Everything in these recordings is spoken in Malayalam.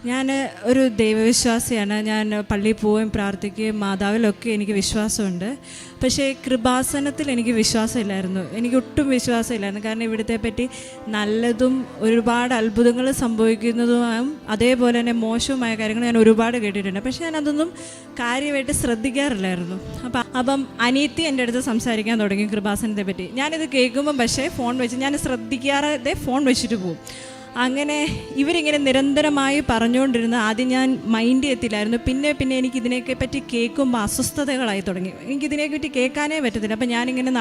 ഞാൻ ഒരു ദൈവവിശ്വാസിയാണ്. ഞാൻ പള്ളിയിൽ പോവുകയും പ്രാർത്ഥിക്കുകയും മാതാവിലൊക്കെ എനിക്ക് വിശ്വാസമുണ്ട്. പക്ഷേ കൃപാസനത്തിൽ എനിക്ക് വിശ്വാസമില്ലായിരുന്നു. എനിക്ക് ഒട്ടും വിശ്വാസമില്ലായിരുന്നു. കാരണം ഇവിടുത്തെ പറ്റി നല്ലതും ഒരുപാട് അത്ഭുതങ്ങൾ സംഭവിക്കുന്നതും അതേപോലെ തന്നെ മോശവുമായ കാര്യങ്ങൾ ഞാൻ ഒരുപാട് കേട്ടിട്ടുണ്ട്. പക്ഷേ ഞാൻ അതൊന്നും കാര്യമായിട്ട് ശ്രദ്ധിക്കാറില്ലായിരുന്നു. അപ്പം അനിയത്തി എൻ്റെ അടുത്ത് സംസാരിക്കാൻ തുടങ്ങി കൃപാസനത്തെ പറ്റി. ഞാനിത് കേൾക്കുമ്പം പക്ഷേ ഫോൺ വെച്ച് ഞാൻ ശ്രദ്ധിക്കാതെ ഫോൺ വെച്ചിട്ട് പോകും. അങ്ങനെ ഇവരിങ്ങനെ നിരന്തരമായി പറഞ്ഞുകൊണ്ടിരുന്ന ആദ്യം ഞാൻ മൈൻഡ് ചെയ്യത്തില്ലായിരുന്നു. പിന്നെ എനിക്കിതിനെയൊക്കെ പറ്റി കേൾക്കുമ്പോൾ അസ്വസ്ഥതകളായി തുടങ്ങി. എനിക്കിതിനെപ്പറ്റി കേൾക്കാനേ പറ്റത്തില്ല. അപ്പം ഞാനിങ്ങനെ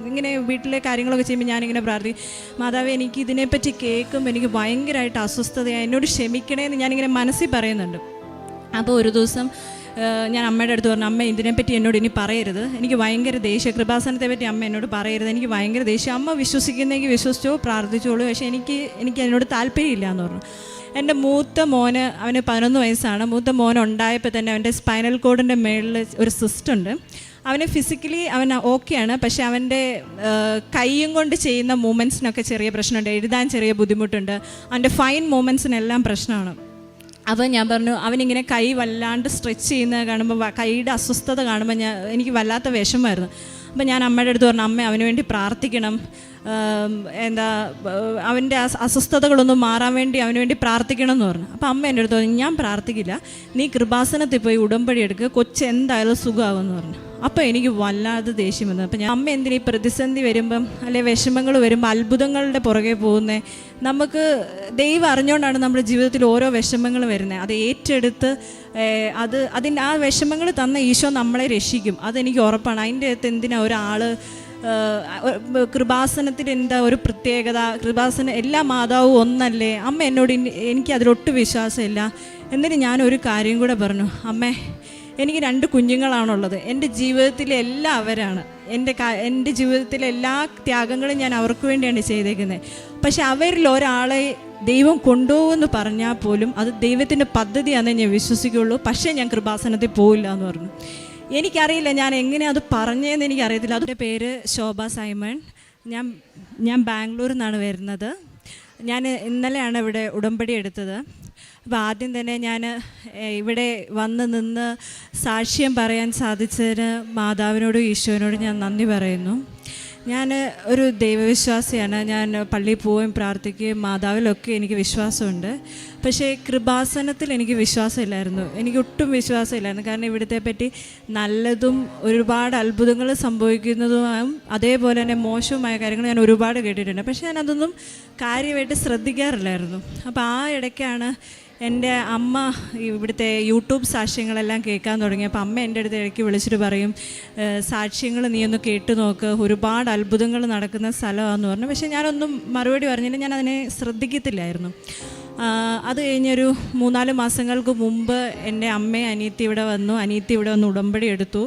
ഇങ്ങനെ വീട്ടിലെ കാര്യങ്ങളൊക്കെ ചെയ്യുമ്പോൾ ഞാനിങ്ങനെ പ്രാർത്ഥിക്കും, മാതാവേ എനിക്ക് ഇതിനെപ്പറ്റി കേൾക്കുമ്പോൾ എനിക്ക് ഭയങ്കരമായിട്ട് അസ്വസ്ഥതയായി, എന്നോട് ക്ഷമിക്കണേന്ന് ഞാനിങ്ങനെ മനസ്സിൽ പറയുന്നുണ്ട്. അപ്പോൾ ഒരു ദിവസം ഞാൻ അമ്മയുടെ അടുത്ത് പറഞ്ഞു, അമ്മ ഇതിനെപ്പറ്റി എന്നോട് ഇനി പറയരുത്, എനിക്ക് ഭയങ്കര ദേഷ്യം, കൃപാസനത്തെ പറ്റി അമ്മ എന്നോട് പറയരുത്, എനിക്ക് ഭയങ്കര ദേഷ്യം. അമ്മ വിശ്വസിക്കുന്നെങ്കിൽ വിശ്വസിച്ചോ, പ്രാർത്ഥിച്ചോളൂ, പക്ഷേ എനിക്ക് അതിനോട് താല്പര്യമില്ല എന്ന് പറഞ്ഞു. എൻ്റെ മൂത്ത മോന്, അവന് 11 വയസ്സാണ്. മൂത്ത മോൻ ഉണ്ടായപ്പോൾ തന്നെ അവൻ്റെ സ്പൈനൽ കോഡിൻ്റെ മേളിൽ ഒരു സിസ്റ്റ് ഉണ്ട്. അവന് ഫിസിക്കലി അവൻ ഓക്കെയാണ്, പക്ഷേ അവൻ്റെ കൈയും കൊണ്ട് ചെയ്യുന്ന മൂവ്മെൻറ്റ്സിനൊക്കെ ചെറിയ പ്രശ്നമുണ്ട്, എഴുതാൻ ചെറിയ ബുദ്ധിമുട്ടുണ്ട്, അവൻ്റെ ഫൈൻ മൂവ്മെൻറ്റ്സിനെല്ലാം പ്രശ്നമാണ്. അപ്പോൾ ഞാൻ പറഞ്ഞു, അവനിങ്ങനെ കൈ വല്ലാണ്ട് സ്ട്രെച്ച് ചെയ്യുന്നത് കാണുമ്പോൾ, കൈയുടെ അസ്വസ്ഥത കാണുമ്പോൾ എനിക്ക് വല്ലാത്ത വിഷമമായിരുന്നു. അപ്പോൾ ഞാൻ അമ്മയുടെ അടുത്ത് പറഞ്ഞു, അമ്മ അവന് വേണ്ടി പ്രാർത്ഥിക്കണം, അവൻ്റെ അസ്വസ്ഥതകളൊന്നും മാറാൻ വേണ്ടി അവന് വേണ്ടി പ്രാർത്ഥിക്കണം എന്ന് പറഞ്ഞു. അപ്പോൾ അമ്മ എൻ്റെ അടുത്ത് പറഞ്ഞു, ഞാൻ പ്രാർത്ഥിക്കില്ല, നീ കൃപാസനത്തിൽ പോയി ഉടമ്പടി എടുക്കുക, കൊച്ചെന്തായാലും സുഖമാകുമെന്ന് പറഞ്ഞു. അപ്പോൾ എനിക്ക് വല്ലാതെ ദേഷ്യം വന്നു. അപ്പോൾ ഞാൻ, അമ്മ എന്തിനീ പ്രതിസന്ധി വരുമ്പം അല്ലെ വിഷമങ്ങൾ വരുമ്പോൾ അത്ഭുതങ്ങളുടെ പുറകെ പോകുന്നത്? നമുക്ക് ദൈവം അറിഞ്ഞുകൊണ്ടാണ് നമ്മുടെ ജീവിതത്തിൽ ഓരോ വിഷമങ്ങൾ വരുന്നത്. അത് ഏറ്റെടുത്ത് അതിൻ്റെ ആ വിഷമങ്ങൾ തന്ന ഈശോ നമ്മളെ രക്ഷിക്കും, അതെനിക്ക് ഉറപ്പാണ്. അതിൻ്റെ അകത്ത് എന്തിനാ ഒരാൾ കൃപാസനത്തിൽ എന്താ ഒരു പ്രത്യേകത? കൃപാസനം എല്ലാ മാതാവും ഒന്നല്ലേ? അമ്മ എന്നോട് എനിക്ക് അതിലൊട്ട് വിശ്വാസമില്ല. എന്നിട്ട് ഞാനൊരു കാര്യം കൂടെ പറഞ്ഞു, അമ്മേ എനിക്ക് 2 കുഞ്ഞുങ്ങളാണുള്ളത്, എൻ്റെ ജീവിതത്തിലെ എല്ലാം അവരാണ്, എൻ്റെ ജീവിതത്തിലെ എല്ലാ ത്യാഗങ്ങളും ഞാൻ അവർക്ക് വേണ്ടിയാണ് ചെയ്തേക്കുന്നത്. പക്ഷെ അവരിൽ ഒരാളെ ദൈവം കൊണ്ടുപോകുമെന്ന് പറഞ്ഞാൽ പോലും അത് ദൈവത്തിൻ്റെ പദ്ധതിയാണെന്ന് ഞാൻ വിശ്വസിക്കുകയുള്ളൂ. പക്ഷേ ഞാൻ കൃപാസനത്തിൽ പോയില്ല എന്ന് പറഞ്ഞു. എനിക്കറിയില്ല ഞാൻ എങ്ങനെ അത് പറഞ്ഞതെന്ന് എനിക്കറിയത്തില്ല. അതിൻ്റെ പേര് ശോഭ സൈമൺ. ഞാൻ ബാംഗ്ലൂരിൽ നിന്നാണ് വരുന്നത്. ഞാൻ ഇന്നലെയാണ് ഇവിടെ ഉടമ്പടി എടുത്തത്. അപ്പോൾ ആദ്യം തന്നെ ഞാൻ ഇവിടെ വന്ന് നിന്ന് സാക്ഷ്യം പറയാൻ സാധിച്ചതിന് മാതാവിനോടും ഈശോനോടും ഞാൻ നന്ദി പറയുന്നു. ഞാൻ ഒരു ദൈവവിശ്വാസിയാണ്. ഞാൻ പള്ളിയിൽ പോവുകയും പ്രാർത്ഥിക്കുകയും മാതാവിലൊക്കെ എനിക്ക് വിശ്വാസമുണ്ട്. പക്ഷേ കൃപാസനത്തിൽ എനിക്ക് വിശ്വാസമില്ലായിരുന്നു. എനിക്ക് ഒട്ടും വിശ്വാസമില്ലായിരുന്നു. കാരണം ഇവിടുത്തെ പറ്റി നല്ലതും ഒരുപാട് അത്ഭുതങ്ങൾ സംഭവിക്കുന്നതും അതേപോലെ തന്നെ മോശവുമായ കാര്യങ്ങൾ ഞാൻ ഒരുപാട് കേട്ടിട്ടുണ്ട്. പക്ഷേ ഞാൻ അതൊന്നും കാര്യമായിട്ട് ശ്രദ്ധിക്കാറില്ലായിരുന്നു. അപ്പോൾ ആ ഇടയ്ക്കാണ് എൻ്റെ അമ്മ ഇവിടുത്തെ യൂട്യൂബ് സാക്ഷ്യങ്ങളെല്ലാം കേൾക്കാൻ തുടങ്ങി. അപ്പോൾ അമ്മ എൻ്റെ അടുത്ത് ഇടയ്ക്ക് വിളിച്ചിട്ട് പറയും, സാക്ഷ്യങ്ങൾ നീ ഒന്ന് കേട്ട് നോക്ക്, ഒരുപാട് അത്ഭുതങ്ങൾ നടക്കുന്ന സ്ഥലമാണെന്ന് പറഞ്ഞു. പക്ഷേ ഞാനൊന്നും മറുപടി പറഞ്ഞില്ല, ഞാൻ അതിനെ ശ്രദ്ധിക്കത്തില്ലായിരുന്നു. അത് കഴിഞ്ഞൊരു 3-4 മാസങ്ങൾക്ക് മുമ്പ് എൻ്റെ അമ്മയും അനിയത്തി ഇവിടെ വന്ന് ഉടമ്പടി എടുത്തു.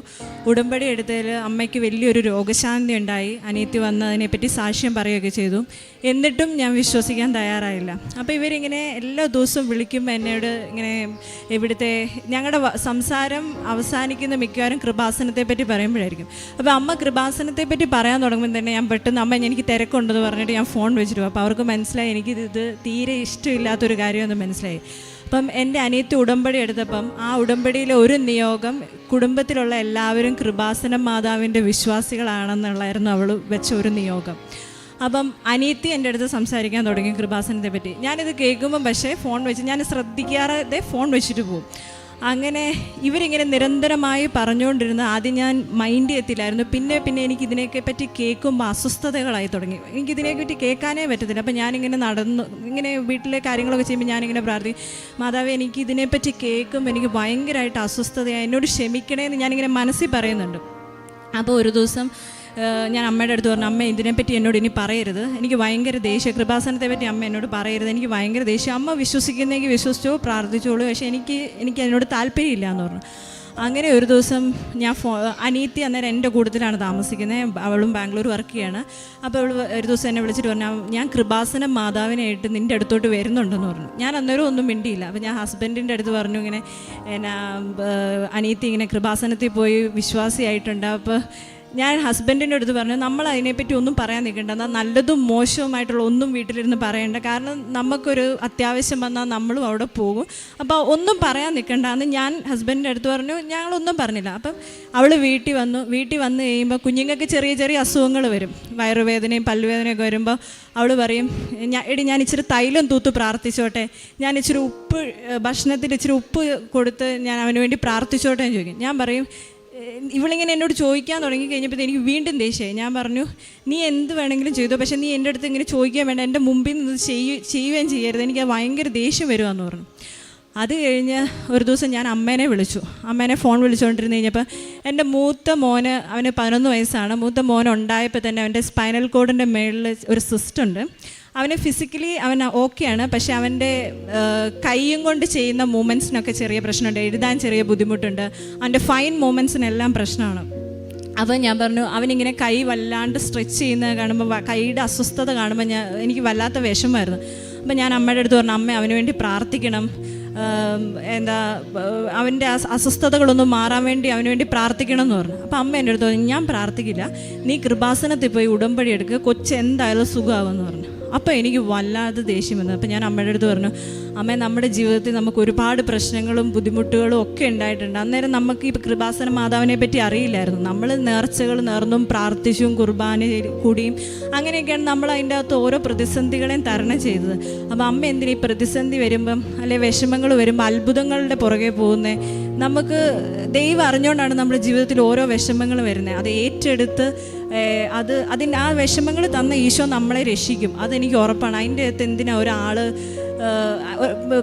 ഉടമ്പടി എടുത്തതിൽ അമ്മയ്ക്ക് വലിയൊരു രോഗശാന്തി ഉണ്ടായി. അനിയത്തി വന്ന് അതിനെപ്പറ്റി സാക്ഷ്യം പറയുകയൊക്കെ ചെയ്തു. എന്നിട്ടും ഞാൻ വിശ്വസിക്കാൻ തയ്യാറായില്ല. അപ്പോൾ ഇവരിങ്ങനെ എല്ലാ ദിവസവും വിളിക്കുമ്പോൾ എന്നോട് ഇങ്ങനെ ഇവിടുത്തെ ഞങ്ങളുടെ സംസാരം അവസാനിക്കുന്ന മിക്കവാറും കൃപാസനത്തെ പറ്റി പറയുമ്പോഴായിരിക്കും. അപ്പോൾ അമ്മ കൃപാസനത്തെ പറ്റി പറയാൻ തുടങ്ങുമ്പോൾ തന്നെ ഞാൻ പെട്ടെന്ന്, അമ്മ എനിക്ക് തിരക്കുണ്ടെന്ന് പറഞ്ഞിട്ട് ഞാൻ ഫോൺ വെച്ചിട്ട് പോകും. അപ്പോൾ അവർക്ക് മനസ്സിലായി എനിക്കിത് തീരെ ഇഷ്ടമില്ലാത്തൊരു കാര്യമെന്ന് മനസ്സിലായി. അപ്പം എൻ്റെ അനിയത്തി ഉടമ്പടി എടുത്തപ്പം ആ ഉടമ്പടിയിലെ ഒരു നിയോഗം, കുടുംബത്തിലുള്ള എല്ലാവരും കൃപാസനം മാതാവിൻ്റെ വിശ്വാസികളാണെന്നുള്ളായിരുന്നു അവൾ വെച്ച ഒരു നിയോഗം. അപ്പം അനിയത്തി എൻ്റെ അടുത്ത് സംസാരിക്കാൻ തുടങ്ങി കൃപാസനത്തെ പറ്റി. ഞാനിത് കേൾക്കുമ്പം പക്ഷേ ഫോൺ വെച്ച് ഞാൻ ശ്രദ്ധിക്കാതെ ഫോൺ വെച്ചിട്ട് പോകും. അങ്ങനെ ഇവരിങ്ങനെ നിരന്തരമായി പറഞ്ഞുകൊണ്ടിരുന്ന ആദ്യം ഞാൻ മൈൻഡ് ചെയ്യത്തില്ലായിരുന്നു. പിന്നെ എനിക്കിതിനെയൊക്കെ പറ്റി കേൾക്കുമ്പോൾ അസ്വസ്ഥതകളായി തുടങ്ങി. എനിക്കിതിനെപ്പറ്റി കേൾക്കാനേ പറ്റത്തില്ല. അപ്പം ഞാനിങ്ങനെ ഇങ്ങനെ വീട്ടിലെ കാര്യങ്ങളൊക്കെ ചെയ്യുമ്പോൾ ഞാനിങ്ങനെ പ്രാർത്ഥിക്കും, മാതാവേ എനിക്ക് ഇതിനെപ്പറ്റി കേൾക്കുമ്പോൾ എനിക്ക് ഭയങ്കരമായിട്ട് അസ്വസ്ഥതയായി, എന്നോട് ക്ഷമിക്കണേന്ന് ഞാനിങ്ങനെ മനസ്സിൽ പറയുന്നുണ്ട്. അപ്പോൾ ഒരു ദിവസം ഞാൻ അമ്മയുടെ അടുത്ത് പറഞ്ഞു, അമ്മ ഇതിനെപ്പറ്റി എന്നോട് ഇനി പറയരുത്, എനിക്ക് ഭയങ്കര ദേഷ്യം, കൃപാസനത്തെ പറ്റി അമ്മ എന്നോട് പറയരുത്, എനിക്ക് ഭയങ്കര ദേഷ്യം. അമ്മ വിശ്വസിക്കുന്നെങ്കിൽ വിശ്വസിച്ചോ, പ്രാർത്ഥിച്ചോളൂ, പക്ഷേ എനിക്ക് അതിനോട് താല്പര്യമില്ല എന്ന് പറഞ്ഞു. അങ്ങനെ ഒരു ദിവസം അനിയത്തി അന്നേരം എൻ്റെ കൂട്ടത്തിലാണ് താമസിക്കുന്നത്, അവളും ബാംഗ്ലൂർ വർക്ക് ചെയ്യാണ്. അപ്പോൾ അവൾ ഒരു ദിവസം എന്നെ വിളിച്ചിട്ട് പറഞ്ഞു, ഞാൻ കൃപാസനം മാതാവിനായിട്ട് നിൻ്റെ അടുത്തോട്ട് വരുന്നുണ്ടെന്ന് പറഞ്ഞു. ഞാൻ അന്നേരം ഒന്നും മിണ്ടിയില്ല. അപ്പോൾ ഞാൻ ഹസ്ബൻഡിൻ്റെ അടുത്ത് പറഞ്ഞു, ഇങ്ങനെ അനിയത്തി ഇങ്ങനെ കൃപാസനത്തിൽ പോയി വിശ്വാസിയായിട്ടുണ്ട്, അപ്പോൾ ഞാൻ ഹസ്ബൻഡിൻ്റെ അടുത്ത് പറഞ്ഞു, നമ്മൾ അതിനെപ്പറ്റി ഒന്നും പറയാൻ നിൽക്കണ്ട, എന്നാൽ നല്ലതും മോശവുമായിട്ടുള്ള ഒന്നും വീട്ടിലിരുന്ന് പറയണ്ട, കാരണം നമുക്കൊരു അത്യാവശ്യം വന്നാൽ നമ്മളും അവിടെ പോകും, അപ്പോൾ ഒന്നും പറയാൻ നിൽക്കണ്ട എന്ന് ഞാൻ ഹസ്ബൻഡിൻ്റെ അടുത്ത് പറഞ്ഞു. ഞങ്ങളൊന്നും പറഞ്ഞില്ല. അപ്പം അവൾ വീട്ടിൽ വന്ന് കഴിയുമ്പോൾ കുഞ്ഞുങ്ങൾക്ക് ചെറിയ ചെറിയ അസുഖങ്ങൾ വരും, വയറുവേദനയും പല്ലുവേദനയൊക്കെ വരുമ്പോൾ അവൾ പറയും, ഞാൻ ഇച്ചിരി തൈലം തൂത്ത് പ്രാർത്ഥിച്ചോട്ടെ, ഞാൻ ഇച്ചിരി ഉപ്പ് ഭക്ഷണത്തിൽ ഇച്ചിരി ഉപ്പ് കൊടുത്ത് ഞാൻ അവന് വേണ്ടി പ്രാർത്ഥിച്ചോട്ടെ എന്ന് ചോദിക്കും. ഞാൻ പറയും, ഇവളിങ്ങനെ എന്നോട് ചോദിക്കാൻ തുടങ്ങി കഴിഞ്ഞപ്പോൾ എനിക്ക് വീണ്ടും ദേഷ്യമായി. ഞാൻ പറഞ്ഞു, നീ എന്ത് വേണമെങ്കിലും ചെയ്തോ, പക്ഷേ നീ എൻ്റെ അടുത്ത് ഇങ്ങനെ ചോദിക്കാൻ വേണ്ട, എൻ്റെ മുമ്പിൽ നിന്ന് ചെയ്യുകയും ചെയ്യരുത്, എനിക്ക് ഭയങ്കര ദേഷ്യം വരുവാന്ന് പറഞ്ഞു. അത് കഴിഞ്ഞ് ഒരു ദിവസം ഞാൻ അമ്മേനെ ഫോൺ വിളിച്ചുകൊണ്ടിരുന്ന് കഴിഞ്ഞപ്പോൾ എൻ്റെ മൂത്ത മോന്, അവന് 11 വയസ്സാണ്. മൂത്ത മോൻ ഉണ്ടായപ്പോൾ തന്നെ അവൻ്റെ സ്പൈനൽ കോഡിൻ്റെ മേളിൽ ഒരു സിസ്റ്റ് ഉണ്ട്. അവന് ഫിസിക്കലി അവൻ ഓക്കെയാണ്, പക്ഷേ അവൻ്റെ കൈയും കൊണ്ട് ചെയ്യുന്ന മൂമെൻറ്റ്സിനൊക്കെ ചെറിയ പ്രശ്നമുണ്ട്, എഴുതാൻ ചെറിയ ബുദ്ധിമുട്ടുണ്ട്, അവൻ്റെ ഫൈൻ മൂമെൻറ്റ്സിനെല്ലാം പ്രശ്നമാണ്. അപ്പോൾ ഞാൻ പറഞ്ഞു, അവനിങ്ങനെ കൈ വല്ലാണ്ട് സ്ട്രെച്ച് ചെയ്യുന്നത് കാണുമ്പോൾ, കൈയുടെ അസ്വസ്ഥത കാണുമ്പോൾ എനിക്ക് വല്ലാത്ത വിഷമമായിരുന്നു. അപ്പോൾ ഞാൻ അമ്മയുടെ അടുത്ത് പറഞ്ഞു, അമ്മ അവന് വേണ്ടി പ്രാർത്ഥിക്കണം, അവൻ്റെ അസ്വസ്ഥതകളൊന്നും മാറാൻ വേണ്ടി അവന് വേണ്ടി പ്രാർത്ഥിക്കണം എന്ന് പറഞ്ഞു. അപ്പോൾ അമ്മ എൻ്റെ അടുത്ത് പറഞ്ഞു, ഞാൻ പ്രാർത്ഥിക്കില്ല, നീ കൃപാസനത്തിൽ പോയി ഉടമ്പടി എടുക്കുക, കൊച്ച് എന്തായാലും സുഖമാകുമെന്ന് പറഞ്ഞു. അപ്പോൾ എനിക്ക് വല്ലാതെ ദേഷ്യം വന്നു. അപ്പോൾ ഞാൻ അമ്മയുടെ അടുത്ത് പറഞ്ഞു, അമ്മ, നമ്മുടെ ജീവിതത്തിൽ നമുക്ക് ഒരുപാട് പ്രശ്നങ്ങളും ബുദ്ധിമുട്ടുകളും ഒക്കെ ഉണ്ടായിട്ടുണ്ട്. അന്നേരം നമുക്ക് ഈ കൃപാസന മാതാവിനെ പറ്റി അറിയില്ലായിരുന്നു. നമ്മൾ നേർച്ചകൾ നേർന്നും പ്രാർത്ഥിച്ചും കുർബാന കൂടിയും അങ്ങനെയൊക്കെയാണ് നമ്മൾ അതിൻ്റെ അകത്ത് ഓരോ പ്രതിസന്ധികളെയും തരണം ചെയ്തത്. അപ്പോൾ അമ്മ എന്തിനാ ഈ പ്രതിസന്ധി വരുമ്പം അല്ലെങ്കിൽ വിഷമങ്ങൾ വരുമ്പോൾ അത്ഭുതങ്ങളുടെ പുറകെ പോകുന്നത്? നമുക്ക് ദൈവം അറിഞ്ഞുകൊണ്ടാണ് നമ്മുടെ ജീവിതത്തിൽ ഓരോ വിഷമങ്ങൾ വരുന്നത്. അത് ഏറ്റെടുത്ത് അതിൻ്റെ ആ വിഷമങ്ങൾ തന്ന ഈശോ നമ്മളെ രക്ഷിക്കും, അതെനിക്ക് ഉറപ്പാണ്. അതിൻ്റെ അകത്ത് എന്തിനാ ഒരാൾ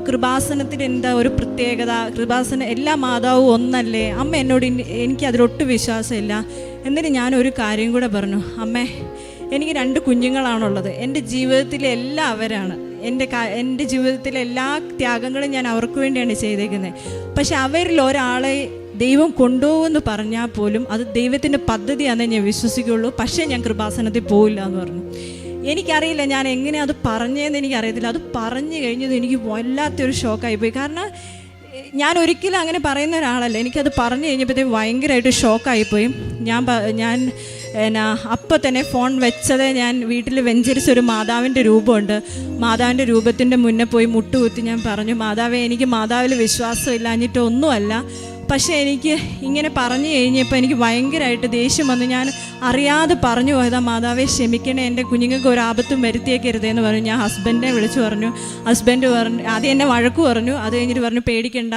കൃപാസനത്തിൽ എന്താ ഒരു പ്രത്യേകത? കൃപാസന എല്ലാ മാതാവും ഒന്നല്ലേ? അമ്മ എന്നോട് എനിക്ക് അതിലൊട്ടും വിശ്വാസമില്ല. എന്നിട്ട് ഞാനൊരു കാര്യം കൂടെ പറഞ്ഞു, അമ്മേ, എനിക്ക് 2 കുഞ്ഞുങ്ങളാണുള്ളത്. എൻ്റെ ജീവിതത്തിലെ എല്ലാം അവരാണ്. എൻ്റെ ജീവിതത്തിലെ എല്ലാ ത്യാഗങ്ങളും ഞാൻ അവർക്ക് വേണ്ടിയാണ് ചെയ്തേക്കുന്നത്. പക്ഷെ അവരിൽ ഒരാളെ ദൈവം കൊണ്ടുപോകുമെന്ന് പറഞ്ഞാൽ പോലും അത് ദൈവത്തിൻ്റെ പദ്ധതിയാണെന്ന് ഞാൻ വിശ്വസിക്കുകയുള്ളൂ. പക്ഷേ ഞാൻ കൃപാസനത്തിൽ പോയില്ല എന്ന് പറഞ്ഞു. എനിക്കറിയില്ല ഞാൻ എങ്ങനെ അത് പറഞ്ഞതെന്ന് എനിക്കറിയത്തില്ല. അത് പറഞ്ഞു കഴിഞ്ഞത് എനിക്ക് വല്ലാത്തൊരു ഷോക്കായിപ്പോയി. കാരണം ഞാൻ ഒരിക്കലും അങ്ങനെ പറയുന്ന ഒരാളല്ല. എനിക്കത് പറഞ്ഞു കഴിഞ്ഞപ്പോഴത്തേക്ക് ഭയങ്കരമായിട്ട് ഷോക്കായിപ്പോയി. ഞാൻ അപ്പം തന്നെ ഫോൺ വെച്ചത്, ഞാൻ വീട്ടിൽ വെഞ്ചരിച്ചൊരു മാതാവിൻ്റെ രൂപമുണ്ട്. മാതാവിൻ്റെ രൂപത്തിൻ്റെ മുന്നേ പോയി മുട്ടുകുത്തി ഞാൻ പറഞ്ഞു, മാതാവേ, എനിക്ക് മാതാവിൽ വിശ്വാസമില്ലാഞ്ഞിട്ട് ഒന്നുമല്ല, പക്ഷേ എനിക്ക് ഇങ്ങനെ പറഞ്ഞു കഴിഞ്ഞപ്പോൾ എനിക്ക് ഭയങ്കരമായിട്ട് ദേഷ്യം വന്നു. ഞാൻ അറിയാതെ പറഞ്ഞു പോയതാ, മാതാവേ ക്ഷമിക്കണേ, എൻ്റെ കുഞ്ഞുങ്ങൾക്ക് ഒരു ആപത്തും വരുത്തിയേക്കരുതേന്ന് പറഞ്ഞു. ഞാൻ ഹസ്ബൻഡിനെ വിളിച്ചു പറഞ്ഞു. ഹസ്ബൻഡ് പറഞ്ഞു, ആദ്യം എന്നെ വഴക്ക് പറഞ്ഞു. അത് കഴിഞ്ഞിട്ട് പറഞ്ഞു, പേടിക്കണ്ട,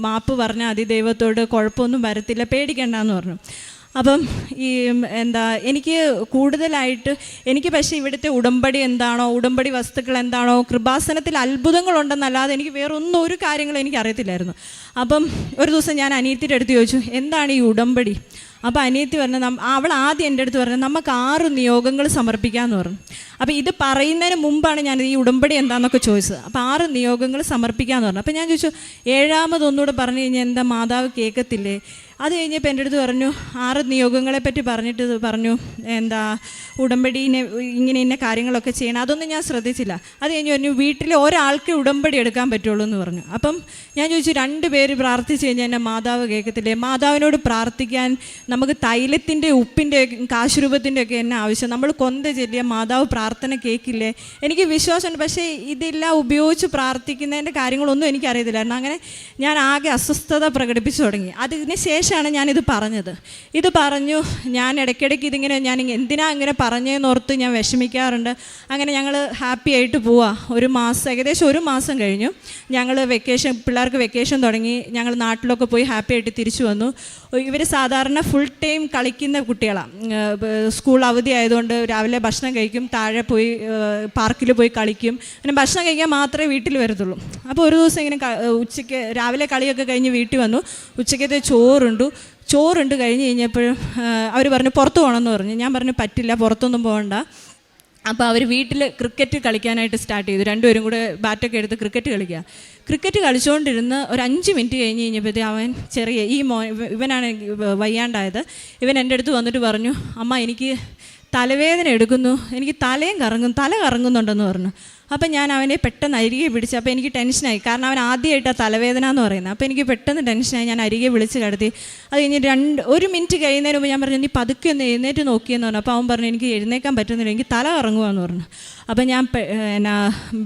മാപ്പ് പറഞ്ഞാൽ മതി, ദൈവത്തോട് കുഴപ്പമൊന്നും വരത്തില്ല, പേടിക്കണ്ടെന്ന് പറഞ്ഞു. അപ്പം എനിക്ക് കൂടുതലായിട്ട് പക്ഷേ ഇവിടുത്തെ ഉടമ്പടി എന്താണോ, ഉടമ്പടി വസ്തുക്കൾ എന്താണോ, കൃപാസനത്തിൽ അത്ഭുതങ്ങളുണ്ടെന്നല്ലാതെ എനിക്ക് വേറൊന്നും ഒരു കാര്യങ്ങളും എനിക്ക് അറിയത്തില്ലായിരുന്നു. അപ്പം ഒരു ദിവസം ഞാൻ അനിയത്തിയുടെ അടുത്ത് ചോദിച്ചു, എന്താണ് ഈ ഉടമ്പടി? അപ്പോൾ അനിയത്തി പറഞ്ഞു, അവൾ ആദ്യം എൻ്റെ അടുത്ത് പറഞ്ഞു, നമുക്ക് 6 നിയോഗങ്ങൾ സമർപ്പിക്കാമെന്ന് പറഞ്ഞു. അപ്പോൾ ഇത് പറയുന്നതിന് മുമ്പാണ് ഞാൻ ഈ ഉടമ്പടി എന്താണെന്നൊക്കെ ചോദിച്ചത്. അപ്പോൾ 6 നിയോഗങ്ങൾ സമർപ്പിക്കാമെന്ന് പറഞ്ഞു. അപ്പോൾ ഞാൻ ചോദിച്ചു, 7ാമതൊന്നുകൂടെ പറഞ്ഞു കഴിഞ്ഞാൽ എന്താ, മാതാവ് കേൾക്കത്തില്ലേ? അത് കഴിഞ്ഞപ്പോൾ എൻ്റെ അടുത്ത് പറഞ്ഞു, 6 നിയോഗങ്ങളെപ്പറ്റി പറഞ്ഞിട്ട് പറഞ്ഞു, ഉടമ്പടീനെ ഇങ്ങനെ ഇന്ന കാര്യങ്ങളൊക്കെ ചെയ്യണം. അതൊന്നും ഞാൻ ശ്രദ്ധിച്ചില്ല. അത് കഴിഞ്ഞ് പറഞ്ഞു, വീട്ടിൽ ഒരാൾക്ക് ഉടമ്പടി എടുക്കാൻ പറ്റുള്ളൂ എന്ന് പറഞ്ഞു. അപ്പം ഞാൻ ചോദിച്ചു, 2 പേര് പ്രാർത്ഥിച്ച് കഴിഞ്ഞാൽ എന്നെ മാതാവ് കേൾക്കത്തില്ലേ? മാതാവിനോട് പ്രാർത്ഥിക്കാൻ നമുക്ക് തൈലത്തിൻ്റെ, ഉപ്പിൻ്റെ, കാശുരൂപത്തിൻ്റെ ഒക്കെ എന്നെ ആവശ്യം? നമ്മൾ കൊന്ത ചൊല്ലിയ മാതാവ് പ്രാർത്ഥന കേൾക്കില്ലേ? എനിക്ക് വിശ്വാസമുണ്ട്, പക്ഷേ ഇതെല്ലാം ഉപയോഗിച്ച് പ്രാർത്ഥിക്കുന്നതിൻ്റെ കാര്യങ്ങളൊന്നും എനിക്കറിയത്തില്ലായിരുന്നു. അങ്ങനെ ഞാൻ ആകെ അസ്വസ്ഥത പ്രകടിപ്പിച്ചു തുടങ്ങി. അതിന് ശേഷമാണ് ഞാനിത് പറഞ്ഞത്. ഇത് പറഞ്ഞു, ഞാൻ ഇടയ്ക്കിടയ്ക്ക് ഇതിങ്ങനെ, ഞാൻ എന്തിനാ ഇങ്ങനെ പറഞ്ഞതെന്നോർത്ത് ഞാൻ വിഷമിക്കാറുണ്ട്. അങ്ങനെ ഞങ്ങൾ ഹാപ്പി ആയിട്ട് പോവാ. ഏകദേശം 1 മാസം കഴിഞ്ഞു. ഞങ്ങൾ പിള്ളേർക്ക് വെക്കേഷൻ തുടങ്ങി. ഞങ്ങൾ നാട്ടിലൊക്കെ പോയി ഹാപ്പി ആയിട്ട് തിരിച്ചു വന്നു. ഇവർ സാധാരണ ഫുൾ ടൈം കളിക്കുന്ന കുട്ടികളാണ്. സ്കൂൾ അവധി ആയതുകൊണ്ട് രാവിലെ ഭക്ഷണം കഴിക്കും, താഴെ പോയി പാർക്കിൽ പോയി കളിക്കും, പിന്നെ ഭക്ഷണം കഴിക്കാൻ മാത്രമേ വീട്ടിൽ വരത്തുള്ളൂ. അപ്പോൾ ഒരു ദിവസം ഇങ്ങനെ ഉച്ചയ്ക്ക് രാവിലെ കളിയൊക്കെ കഴിഞ്ഞ് വീട്ടിൽ വന്നു. ഉച്ചയ്ക്കത്തെ ചോറുണ്ട് കഴിഞ്ഞ് കഴിഞ്ഞപ്പോഴും അവർ പറഞ്ഞു പുറത്ത് പോകണമെന്ന് പറഞ്ഞു. ഞാൻ പറഞ്ഞു പറ്റില്ല, പുറത്തൊന്നും പോകണ്ട. അപ്പോൾ അവർ വീട്ടിൽ ക്രിക്കറ്റ് കളിക്കാനായിട്ട് സ്റ്റാർട്ട് ചെയ്തു. 2 പേരും കൂടെ ബാറ്റൊക്കെ എടുത്ത് ക്രിക്കറ്റ് കളിച്ചുകൊണ്ടിരുന്ന് ഒരു 5 മിനിറ്റ് കഴിഞ്ഞ് കഴിഞ്ഞപ്പോഴത്തേ അവൻ ഇവനാണ് വയ്യാണ്ടായത്. ഇവൻ എൻ്റെ അടുത്ത് വന്നിട്ട് പറഞ്ഞു, അമ്മ, എനിക്ക് തലവേദന എടുക്കുന്നു, എനിക്ക് തല കറങ്ങുന്നുണ്ടെന്ന് പറഞ്ഞു. അപ്പം ഞാൻ അവനെ പെട്ടെന്ന് അരികെ പിടിച്ച്, അപ്പോൾ എനിക്ക് ടെൻഷനായി, കാരണം അവൻ ആദ്യമായിട്ടാണ് തലവേദന എന്ന് പറയുന്നത്. അപ്പോൾ എനിക്ക് പെട്ടെന്ന് ടെൻഷനായി, ഞാൻ അരികെ വിളിച്ച് കിടത്തി. അത് കഴിഞ്ഞ് 1 മിനിറ്റ് കഴിയുന്നതിന് മുമ്പ് ഞാൻ പറഞ്ഞു, നീ പതുക്കെ ഒന്ന് എഴുന്നേറ്റ് നോക്കിയെന്ന് പറഞ്ഞു. അപ്പോൾ അവൻ പറഞ്ഞു, എനിക്ക് എഴുന്നേക്കാൻ പറ്റുന്നില്ല, എനിക്ക് തല കറങ്ങുകയെന്ന് പറഞ്ഞു. അപ്പോൾ ഞാൻ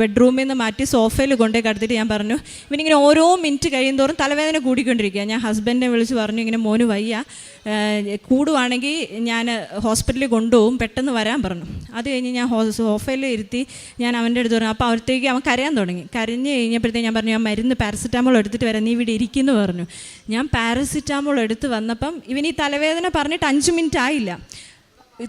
ബെഡ്റൂമിൽ നിന്ന് മാറ്റി സോഫയിൽ കൊണ്ടുപോയി കിടത്തിയിട്ട് ഞാൻ പറഞ്ഞു, ഇവനിങ്ങനെ ഓരോ മിനിറ്റ് കഴിയുന്തോറും തലവേദന കൂടിക്കൊണ്ടിരിക്കുക. ഞാൻ ഹസ്ബൻഡിനെ വിളിച്ച് പറഞ്ഞു, ഇങ്ങനെ മോന് വയ്യ, കൂടുവാണെങ്കിൽ ഞാൻ ഹോസ്പിറ്റലിൽ കൊണ്ടുപോകും, പെട്ടെന്ന് വരാൻ പറഞ്ഞു. അത് കഴിഞ്ഞ് ഞാൻ സോഫയിൽ ഇരുത്തി ഞാൻ അവൻ്റെ അടുത്ത് പറഞ്ഞു. അപ്പോൾ അവിടത്തേക്ക് അവൻ കരയാൻ തുടങ്ങി. കരഞ്ഞ് കഴിഞ്ഞപ്പോഴത്തേക്ക് ഞാൻ പറഞ്ഞു, ഞാൻ മരുന്ന് പാരസിറ്റാമോൾ എടുത്തിട്ട് വരാം, നീ ഇവിടെ ഇരിക്കുന്നു പറഞ്ഞു. ഞാൻ പാരസിറ്റാമോൾ എടുത്ത് വന്നപ്പം ഇവൻ ഈ തലവേദന പറഞ്ഞിട്ട് 5 മിനിറ്റ് ആയില്ല.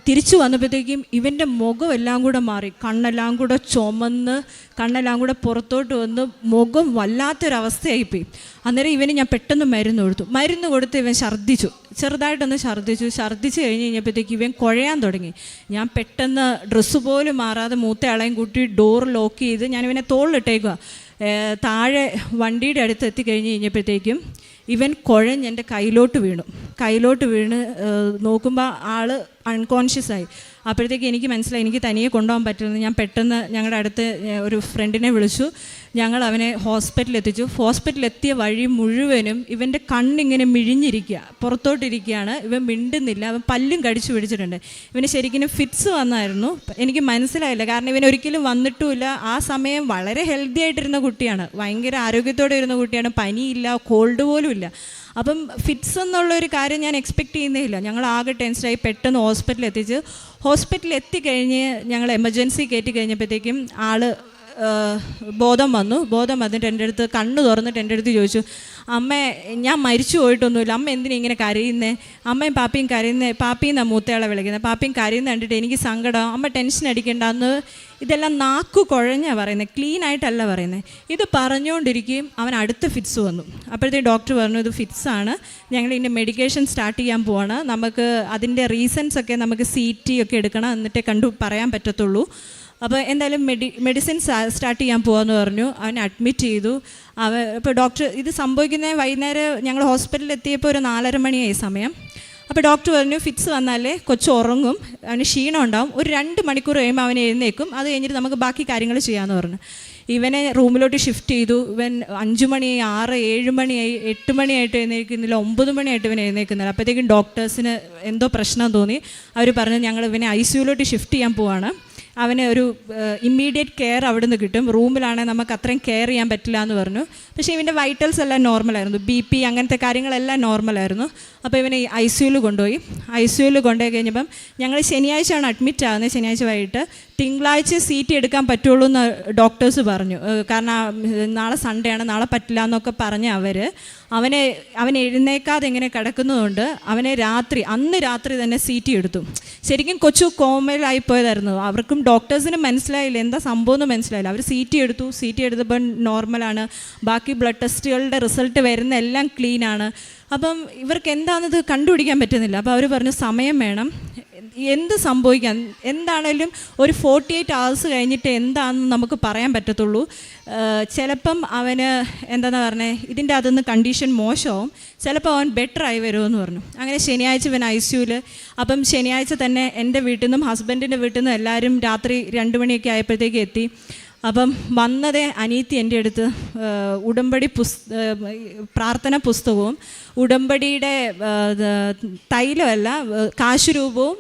തിരിച്ചു വന്നപ്പോഴത്തേക്കും ഇവൻ്റെ മുഖം എല്ലാം കൂടെ മാറി, കണ്ണെല്ലാം കൂടെ ചുമന്ന്, കണ്ണെല്ലാം കൂടെ പുറത്തോട്ട് വന്ന് മുഖം വല്ലാത്തൊരവസ്ഥയായിപ്പോയി. അന്നേരം ഇവന് ഞാൻ പെട്ടെന്ന് മരുന്ന് കൊടുത്ത് ഇവൻ ഛർദ്ദിച്ചു, ചെറുതായിട്ടൊന്ന് ഛർദ്ദിച്ച് കഴിഞ്ഞ് കഴിഞ്ഞപ്പോഴത്തേക്ക് ഇവൻ കുഴയാൻ തുടങ്ങി. ഞാൻ പെട്ടെന്ന് ഡ്രസ്സ് പോലും മാറാതെ മൂത്തയാളെയും കൂട്ടി ഡോർ ലോക്ക് ചെയ്ത് ഞാൻ ഇവനെ തോളിലിട്ടേക്കുക. താഴെ വണ്ടിയുടെ അടുത്ത് എത്തിക്കഴിഞ്ഞ് കഴിഞ്ഞപ്പോഴത്തേക്കും ഇവൻ കുഴഞ്ഞ് എൻ്റെ കയ്യിലോട്ട് വീണ് നോക്കുമ്പോൾ ആൾ അൺകോൺഷ്യസ് ആയി. അപ്പോഴത്തേക്ക് എനിക്ക് മനസ്സിലായി എനിക്ക് തനിയെ കൊണ്ടുപോകാൻ പറ്റുമെന്ന്. ഞാൻ പെട്ടെന്ന് ഞങ്ങളുടെ അടുത്ത് ഒരു ഫ്രണ്ടിനെ വിളിച്ചു, ഞങ്ങൾ അവനെ ഹോസ്പിറ്റലിൽ എത്തിച്ചു. ഹോസ്പിറ്റലിലെത്തിയ വഴി മുഴുവനും ഇവൻ്റെ കണ്ണിങ്ങനെ മിഴിഞ്ഞിരിക്കുക, പുറത്തോട്ടിരിക്കുകയാണ്, ഇവൻ മിണ്ടുന്നില്ല, അവൻ പല്ലും കടിച്ചു പിടിച്ചിട്ടുണ്ട്. ഇവന് ശരിക്കും ഫിറ്റ്സ് വന്നായിരുന്നു. എനിക്ക് മനസ്സിലായില്ല, കാരണം ഇവൻ ഒരിക്കലും വന്നിട്ടുമില്ല. ആ സമയം വളരെ ഹെൽത്തി ആയിട്ടിരുന്ന കുട്ടിയാണ്, ഭയങ്കര ആരോഗ്യത്തോടെ ഇരുന്ന കുട്ടിയാണ്, പനിയില്ല, കോൾഡ് പോലും ഇല്ല. അപ്പം ഫിറ്റ്സ് എന്നുള്ളൊരു കാര്യം ഞാൻ എക്സ്പെക്റ്റ് ചെയ്യുന്നേ ഇല്ല. ഞങ്ങൾ ആകെ ടെൻഷനായി പെട്ടെന്ന് ഹോസ്പിറ്റലിൽ എത്തിക്കഴിഞ്ഞ് ഞങ്ങൾ എമർജൻസി കയറ്റി കഴിഞ്ഞപ്പോഴത്തേക്കും ആൾ ബോധം വന്നിട്ട് എൻ്റെ അടുത്ത് കണ്ണ് തുറന്നിട്ട് എൻ്റെ അടുത്ത് ചോദിച്ചു, അമ്മേ ഞാൻ മരിച്ചു പോയിട്ടൊന്നുമില്ല, അമ്മ എന്തിനാ ഇങ്ങനെ കരയുന്നേ, അമ്മയും പാപ്പിയും കരയുന്നേ, പാപ്പിന്നാണ് മൂത്തയാളെ വിളിക്കുന്നത്, പാപ്പിയും കരയുന്ന കണ്ടിട്ട് എനിക്ക് സങ്കടം, അമ്മ ടെൻഷൻ അടിക്കേണ്ട. അന്ന് ഇതെല്ലാം നാക്കു കുഴഞ്ഞാണ് പറയുന്നത്, ക്ലീൻ ആയിട്ടല്ല പറയുന്നത്. ഇത് പറഞ്ഞുകൊണ്ടിരിക്കുകയും അവൻ അടുത്ത ഫിറ്റ്സ് വന്നു. അപ്പോഴത്തേക്ക് ഡോക്ടർ പറഞ്ഞു, ഇത് ഫിറ്റ്സാണ്, ഞങ്ങൾ ഇതിൻ്റെ മെഡിക്കേഷൻ സ്റ്റാർട്ട് ചെയ്യാൻ പോവാണ്, നമുക്ക് അതിൻ്റെ റീസൺസ് ഒക്കെ നമുക്ക് CT ഒക്കെ എടുക്കണം, എന്നിട്ടേ പറയാൻ പറ്റത്തുള്ളൂ. അപ്പോൾ എന്തായാലും മെഡിസിൻ സ്റ്റാർട്ട് ചെയ്യാൻ പോകാമെന്ന് പറഞ്ഞു. അവനെ അഡ്മിറ്റ് ചെയ്തു. ഇപ്പോൾ ഡോക്ടർ ഇത് സംഭവിക്കുന്നത് വൈകുന്നേരം ഞങ്ങൾ ഹോസ്പിറ്റലിൽ എത്തിയപ്പോൾ ഒരു 4:30 മണിയായി സമയം. അപ്പോൾ ഡോക്ടർ പറഞ്ഞു, ഫിറ്റ്സ് വന്നാലേ കൊച്ചു ഉറങ്ങും, അവന് ക്ഷീണം ഉണ്ടാവും, ഒരു 2 മണിക്കൂർ കഴിയുമ്പോൾ അവൻ എഴുന്നേക്കും, അത് കഴിഞ്ഞിട്ട് നമുക്ക് ബാക്കി കാര്യങ്ങൾ ചെയ്യാമെന്ന് പറഞ്ഞു. ഇവനെ റൂമിലോട്ട് ഷിഫ്റ്റ് ചെയ്തു. ഇവൻ 5 മണിയായി, 6, 7 മണിയായി, 8 മണിയായിട്ട് എഴുന്നേൽക്കുന്നില്ല, 9 മണിയായിട്ട് ഇവൻ എഴുന്നേൽക്കുന്നില്ല. അപ്പോഴത്തേക്കും ഡോക്ടേഴ്സിന് എന്തോ പ്രശ്നം തോന്നി. അവർ പറഞ്ഞു, ഞങ്ങൾ ഇവനെ ICUലോട്ട് ഷിഫ്റ്റ് ചെയ്യാൻ പോവാണ്, അവന് ഒരു ഇമ്മീഡിയറ്റ് കെയർ അവിടെ നിന്ന് കിട്ടും, റൂമിലാണെങ്കിൽ നമുക്ക് അത്രയും കെയർ ചെയ്യാൻ പറ്റില്ല എന്ന് പറഞ്ഞു. പക്ഷേ ഇവൻ്റെ വൈറ്റൽസ് എല്ലാം നോർമലായിരുന്നു, BP അങ്ങനത്തെ കാര്യങ്ങളെല്ലാം നോർമലായിരുന്നു. അപ്പോൾ ഇവനെ ICUയിൽ കൊണ്ടുപോയി കഴിഞ്ഞപ്പം ഞങ്ങൾ ശനിയാഴ്ചയാണ് അഡ്മിറ്റ് ആകുന്നത്, ശനിയാഴ്ച വൈകിട്ട്. തിങ്കളാഴ്ച CT എടുക്കാൻ പറ്റുള്ളൂ എന്ന് ഡോക്ടേഴ്സ് പറഞ്ഞു, കാരണം നാളെ സൺഡേ ആണ്, നാളെ പറ്റില്ല എന്നൊക്കെ പറഞ്ഞ് അവൻ എഴുന്നേക്കാതെ ഇങ്ങനെ കിടക്കുന്നതുകൊണ്ട് അന്ന് രാത്രി തന്നെ CT എടുത്തു. ശരിക്കും കൊച്ചു കോമയിലായിപ്പോയതായിരുന്നു. അവർക്കും ഡോക്ടേഴ്സിനും മനസ്സിലായില്ല എന്താ സംഭവം എന്ന് മനസ്സിലായില്ല. അവർ CT എടുത്തപ്പോൾ നോർമലാണ്, ബാക്കി ബ്ലഡ് ടെസ്റ്റുകളുടെ റിസൾട്ട് വരുന്ന എല്ലാം ക്ലീനാണ്. അപ്പം ഇവർക്ക് എന്താണെന്നത് കണ്ടുപിടിക്കാൻ പറ്റുന്നില്ല. അപ്പോൾ അവർ പറഞ്ഞു, സമയം വേണം, എന്ത് സംഭവിക്കാം, എന്താണേലും ഒരു 48 hours കഴിഞ്ഞിട്ട് എന്താണെന്ന് നമുക്ക് പറയാൻ പറ്റത്തുള്ളൂ. ചിലപ്പം അവന് എന്താണെന്ന് പറഞ്ഞത് ഇതിൻ്റെ അകത്തുനിന്ന് കണ്ടീഷൻ മോശമാവും, ചിലപ്പോൾ അവൻ ബെറ്റർ ആയി വരുമെന്ന് പറഞ്ഞു. അങ്ങനെ ശനിയാഴ്ച ഇവൻ ICUയിൽ. അപ്പം ശനിയാഴ്ച തന്നെ എൻ്റെ വീട്ടിൽ നിന്നും ഹസ്ബൻഡിൻ്റെ വീട്ടിൽ നിന്നും എല്ലാവരും രാത്രി 2 മണിയൊക്കെ ആയപ്പോഴത്തേക്ക് എത്തി. അപ്പം വന്നതേ അനീത്തി എൻ്റെ അടുത്ത് ഉടമ്പടി പ്രാർത്ഥന പുസ്തകവും ഉടമ്പടിയുടെ തൈലമല്ല കാശുരൂപവും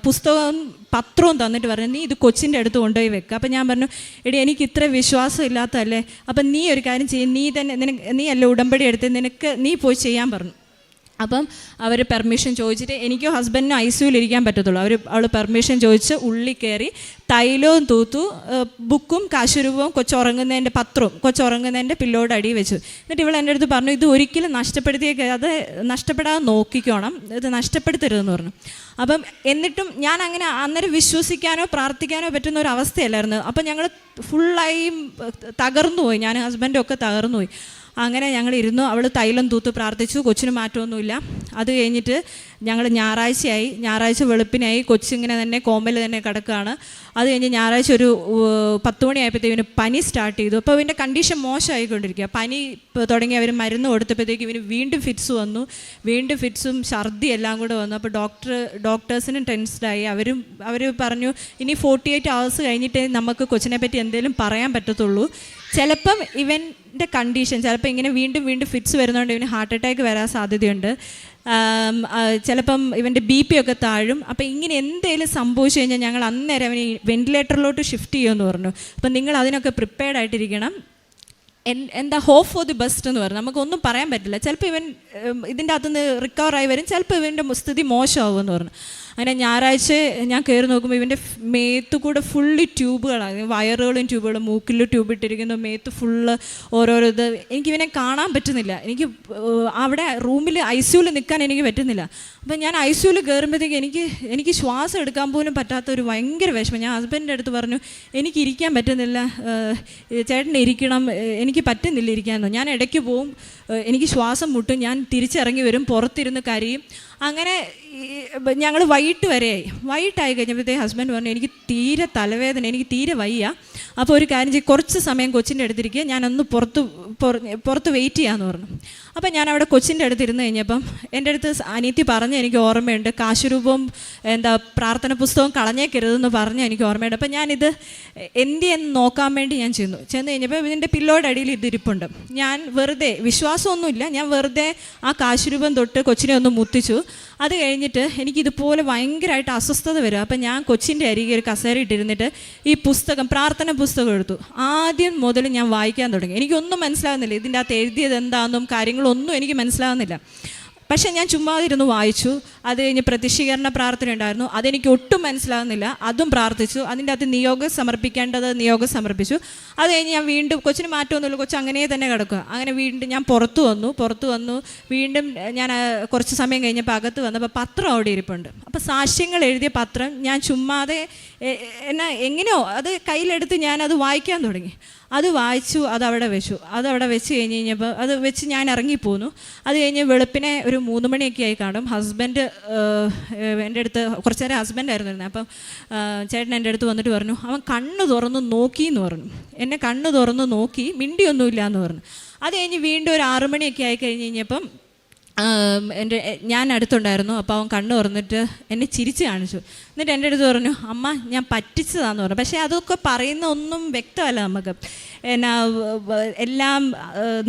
പുസ്തകവും പത്രവും തന്നിട്ട് പറഞ്ഞു, നീ ഇത് കൊച്ചിൻ്റെ അടുത്ത് കൊണ്ടുപോയി വെക്കുക. അപ്പം ഞാൻ പറഞ്ഞു, എടി എനിക്ക് ഇത്ര വിശ്വാസം ഇല്ലാത്തതല്ലേ, അപ്പം നീ ഒരു കാര്യം ചെയ്യും, നീ അല്ല ഉടമ്പടി എടുത്ത് നീ പോയി ചെയ്യാൻ പറഞ്ഞു. അപ്പം അവർ പെർമിഷൻ ചോദിച്ചിട്ട് എനിക്കോ ഹസ്ബൻഡിനോ ICUയിൽ ഇരിക്കാൻ പറ്റത്തുള്ളൂ. അവൾ പെർമിഷൻ ചോദിച്ച് ഉള്ളിൽ കയറി തൈലവും തൂത്തു, ബുക്കും കാശുരൂപവും കൊച്ചുറങ്ങുന്നതിൻ്റെ പത്രവും കൊച്ചുറങ്ങുന്നതിൻ്റെ പില്ലോടെ അടി വെച്ചു. എന്നിട്ട് ഇവൾ എൻ്റെ അടുത്ത് പറഞ്ഞു, ഇത് ഒരിക്കലും അത് നഷ്ടപ്പെടാതെ നോക്കിക്കോണം, ഇത് നഷ്ടപ്പെടുത്തരുതെന്ന് പറഞ്ഞു. അപ്പം എന്നിട്ടും ഞാൻ അങ്ങനെ അന്നേരം വിശ്വസിക്കാനോ പ്രാർത്ഥിക്കാനോ പറ്റുന്ന ഒരു അവസ്ഥയല്ലായിരുന്നു. അപ്പം ഞങ്ങൾ ഫുള്ളായി തകർന്നുപോയി, ഞാൻ ഹസ്ബൻഡും ഒക്കെ തകർന്നുപോയി. അങ്ങനെ ഞങ്ങൾ ഇരുന്നു. അവൾ തൈലം തൂത്ത് പ്രാർത്ഥിച്ചു. കൊച്ചിന് മാറ്റമൊന്നുമില്ല. അത് കഴിഞ്ഞിട്ട് ഞങ്ങൾ ഞായറാഴ്ച വെളുപ്പിനായി. കൊച്ചിങ്ങനെ തന്നെ കോമ്പൽ തന്നെ കിടക്കുകയാണ്. അത് കഴിഞ്ഞ് ഞായറാഴ്ച ഒരു 10 മണിയായപ്പോഴത്തേക്ക് പനി സ്റ്റാർട്ട് ചെയ്തു. അപ്പോൾ ഇവൻ്റെ കണ്ടീഷൻ മോശമായിക്കൊണ്ടിരിക്കുക. പനി തുടങ്ങി അവർ മരുന്ന് കൊടുത്തപ്പോഴത്തേക്ക് ഇവന് വീണ്ടും ഫിറ്റ്സ് വന്നു. വീണ്ടും ഫിറ്റ്സും ഛർദി എല്ലാം കൂടെ വന്നു. അപ്പോൾ ഡോക്ടേഴ്സിനും ടെൻസ്ഡായി. അവർ പറഞ്ഞു ഇനി 48 hours കഴിഞ്ഞിട്ടേ നമുക്ക് കൊച്ചിനെ പറ്റി എന്തെങ്കിലും പറയാൻ പറ്റത്തുള്ളൂ. ചിലപ്പം ഇവൻ്റെ കണ്ടീഷൻ ചിലപ്പോൾ ഇങ്ങനെ വീണ്ടും ഫിറ്റ്സ് വരുന്നതുകൊണ്ട് ഇവന് ഹാർട്ട് അറ്റാക്ക് വരാൻ സാധ്യതയുണ്ട്. ചിലപ്പം ഇവൻ്റെ BP ഒക്കെ താഴും. അപ്പോൾ ഇങ്ങനെ എന്തെങ്കിലും സംഭവിച്ചു കഴിഞ്ഞാൽ ഞങ്ങൾ അന്നേരം അവന് വെന്റിലേറ്ററിലോട്ട് ഷിഫ്റ്റ് ചെയ്യുമെന്ന് പറഞ്ഞു. അപ്പം നിങ്ങൾ അതിനൊക്കെ പ്രിപ്പയർഡ് ആയിട്ടിരിക്കണം. എന്താ ഹോപ്പ് ഫോർ ദി ബെസ്റ്റ് എന്ന് പറഞ്ഞു. നമുക്കൊന്നും പറയാൻ പറ്റില്ല. ചിലപ്പോൾ ഇവൻ ഇതിൻ്റെ അകത്തുനിന്ന് റിക്കവറായി വരും, ചിലപ്പോൾ ഇവൻ്റെ സ്ഥിതി മോശമാകുമെന്ന് പറഞ്ഞു. അങ്ങനെ ഞായറാഴ്ച ഞാൻ കയറി നോക്കുമ്പോൾ ഇവൻ്റെ മേത്ത് കൂടെ ഫുള്ളി ട്യൂബുകളാണ്, വയറുകളും ട്യൂബുകളും, മൂക്കിൽ ട്യൂബ് ഇട്ടിരിക്കുന്നു, മേത്ത് ഫുള്ള് ഓരോരോ ഇത്. എനിക്കിവനെ കാണാൻ പറ്റുന്നില്ല. എനിക്ക് അവിടെ റൂമിൽ ICUവിൽ നിൽക്കാൻ എനിക്ക് പറ്റുന്നില്ല. അപ്പം ഞാൻ ICUവിൽ കയറുമ്പോഴത്തേക്ക് എനിക്ക് ശ്വാസം എടുക്കാൻ പോലും പറ്റാത്തൊരു ഭയങ്കര വിഷമം. ഞാൻ ഹസ്ബൻഡിൻ്റെ അടുത്ത് പറഞ്ഞു എനിക്ക് ഇരിക്കാൻ പറ്റുന്നില്ല, ചേട്ടൻ ഇരിക്കണം, എനിക്ക് പറ്റുന്നില്ല ഇരിക്കാമെന്ന്. ഞാൻ ഇടയ്ക്ക് പോവും, എനിക്ക് ശ്വാസം മുട്ടും, ഞാൻ തിരിച്ചിറങ്ങി വരും, പുറത്തിരുന്ന് കരയും. അങ്ങനെ ഞങ്ങൾ വൈകിട്ടായി കഴിഞ്ഞപ്പോഴത്തേക്ക് ഹസ്ബൻഡ് പറഞ്ഞു എനിക്ക് തീരെ തലവേദന, എനിക്ക് തീരെ വയ്യ. അപ്പോൾ ഒരു കാര്യം ചെയ്യും, കുറച്ച് സമയം കൊച്ചിൻ്റെ അടുത്തിരിക്കുക, ഞാനൊന്ന് പുറത്ത് വെയിറ്റ് ചെയ്യാമെന്ന് പറഞ്ഞു. അപ്പം ഞാൻ അവിടെ കൊച്ചിൻ്റെ അടുത്തിരുന്ന് കഴിഞ്ഞപ്പം എൻ്റെ അടുത്ത് അനിയത്തി പറഞ്ഞ് എനിക്ക് ഓർമ്മയുണ്ട്, കാശുരൂപവും പ്രാർത്ഥന പുസ്തകവും കളഞ്ഞേക്കരുതെന്ന് പറഞ്ഞ് എനിക്ക് ഓർമ്മയുണ്ട്. അപ്പം ഞാനിത് എൻ്റെ എന്ന് നോക്കാൻ വേണ്ടി ഞാൻ ചെന്ന് കഴിഞ്ഞപ്പോൾ ഇതിൻ്റെ പില്ലോയുടെ അടിയിൽ ഇതിരിപ്പുണ്ട്. ഞാൻ വെറുതെ, വിശ്വാസമൊന്നുമില്ല, ഞാൻ വെറുതെ ആ കാശുരൂപം തൊട്ട് കൊച്ചിനെ ഒന്ന് മുത്തിച്ചു. അത് കഴിഞ്ഞിട്ട് എനിക്കിതുപോലെ ഭയങ്കരമായിട്ട് അസ്വസ്ഥത വരും. അപ്പം ഞാൻ കൊച്ചിൻ്റെ അരികെ ഒരു കസേര ഇട്ടിരുന്നിട്ട് ഈ പുസ്തകം, പ്രാർത്ഥന പുസ്തകം എടുത്തു. ആദ്യം മുതൽ ഞാൻ വായിക്കാൻ തുടങ്ങി. എനിക്കൊന്നും മനസ്സിലാകുന്നില്ല, ഇതിൻ്റെ അകത്ത് എഴുതിയത് എന്താണെന്നും കാര്യങ്ങളൊന്നും എനിക്ക് മനസ്സിലാകുന്നില്ല. പക്ഷേ ഞാൻ ചുമ്മാതിരുന്ന് വായിച്ചു. അത് കഴിഞ്ഞ് പ്രതിഷ്ഠീകരണ പ്രാർത്ഥന ഉണ്ടായിരുന്നു, അതെനിക്ക് ഒട്ടും മനസ്സിലാകുന്നില്ല, അതും പ്രാർത്ഥിച്ചു. അതിൻ്റെ അകത്ത് നിയോഗം സമർപ്പിക്കേണ്ടത് നിയോഗം സമർപ്പിച്ചു. അത് കഴിഞ്ഞ് ഞാൻ വീണ്ടും, കൊച്ചിന് മാറ്റമൊന്നുമില്ല, കൊച്ചു അങ്ങനെ തന്നെ കിടക്കുക. അങ്ങനെ വീണ്ടും ഞാൻ പുറത്തു വന്നു. വീണ്ടും ഞാൻ കുറച്ച് സമയം കഴിഞ്ഞപ്പോൾ അകത്ത് വന്നപ്പോൾ പത്രം അവിടെ ഇരിപ്പുണ്ട്. അപ്പോൾ സാക്ഷ്യങ്ങൾ എഴുതിയ പത്രം ഞാൻ ചുമ്മാതെ എങ്ങനെയോ അത് കയ്യിലെടുത്ത് ഞാനത് വായിക്കാൻ തുടങ്ങി. അത് വായിച്ചു, അതവിടെ വെച്ച് കഴിഞ്ഞപ്പോൾ അത് വെച്ച് ഞാൻ ഇറങ്ങിപ്പോന്നു. അത് കഴിഞ്ഞ് വെളുപ്പിനെ ഒരു 3 മണിയൊക്കെ ആയി കാണും. ഹസ്ബൻഡ് എൻ്റെ അടുത്ത്, കുറച്ച് നേരം ഹസ്ബൻഡായിരുന്നു ഇരുന്നത്. അപ്പം ചേട്ടൻ എൻ്റെ അടുത്ത് വന്നിട്ട് പറഞ്ഞു അവൻ കണ്ണ് തുറന്ന് നോക്കി എന്ന് പറഞ്ഞു. എന്നെ കണ്ണ് തുറന്ന് നോക്കി, മിണ്ടിയൊന്നുമില്ല എന്ന് പറഞ്ഞു. അത് കഴിഞ്ഞ് വീണ്ടും ഒരു 6 മണിയൊക്കെ ആയി കഴിഞ്ഞപ്പം ഞാൻ അടുത്തുണ്ടായിരുന്നു. അപ്പോൾ അവൻ കണ്ണ് തുറന്നിട്ട് എന്നെ ചിരിച്ച് കാണിച്ചു. എന്നിട്ട് എൻ്റെ അടുത്ത് പറഞ്ഞു അമ്മ ഞാൻ പറ്റിച്ചതാന്ന് പറഞ്ഞു. പക്ഷേ അതൊക്കെ പറയുന്ന ഒന്നും വ്യക്തമല്ല നമുക്ക്. എല്ലാം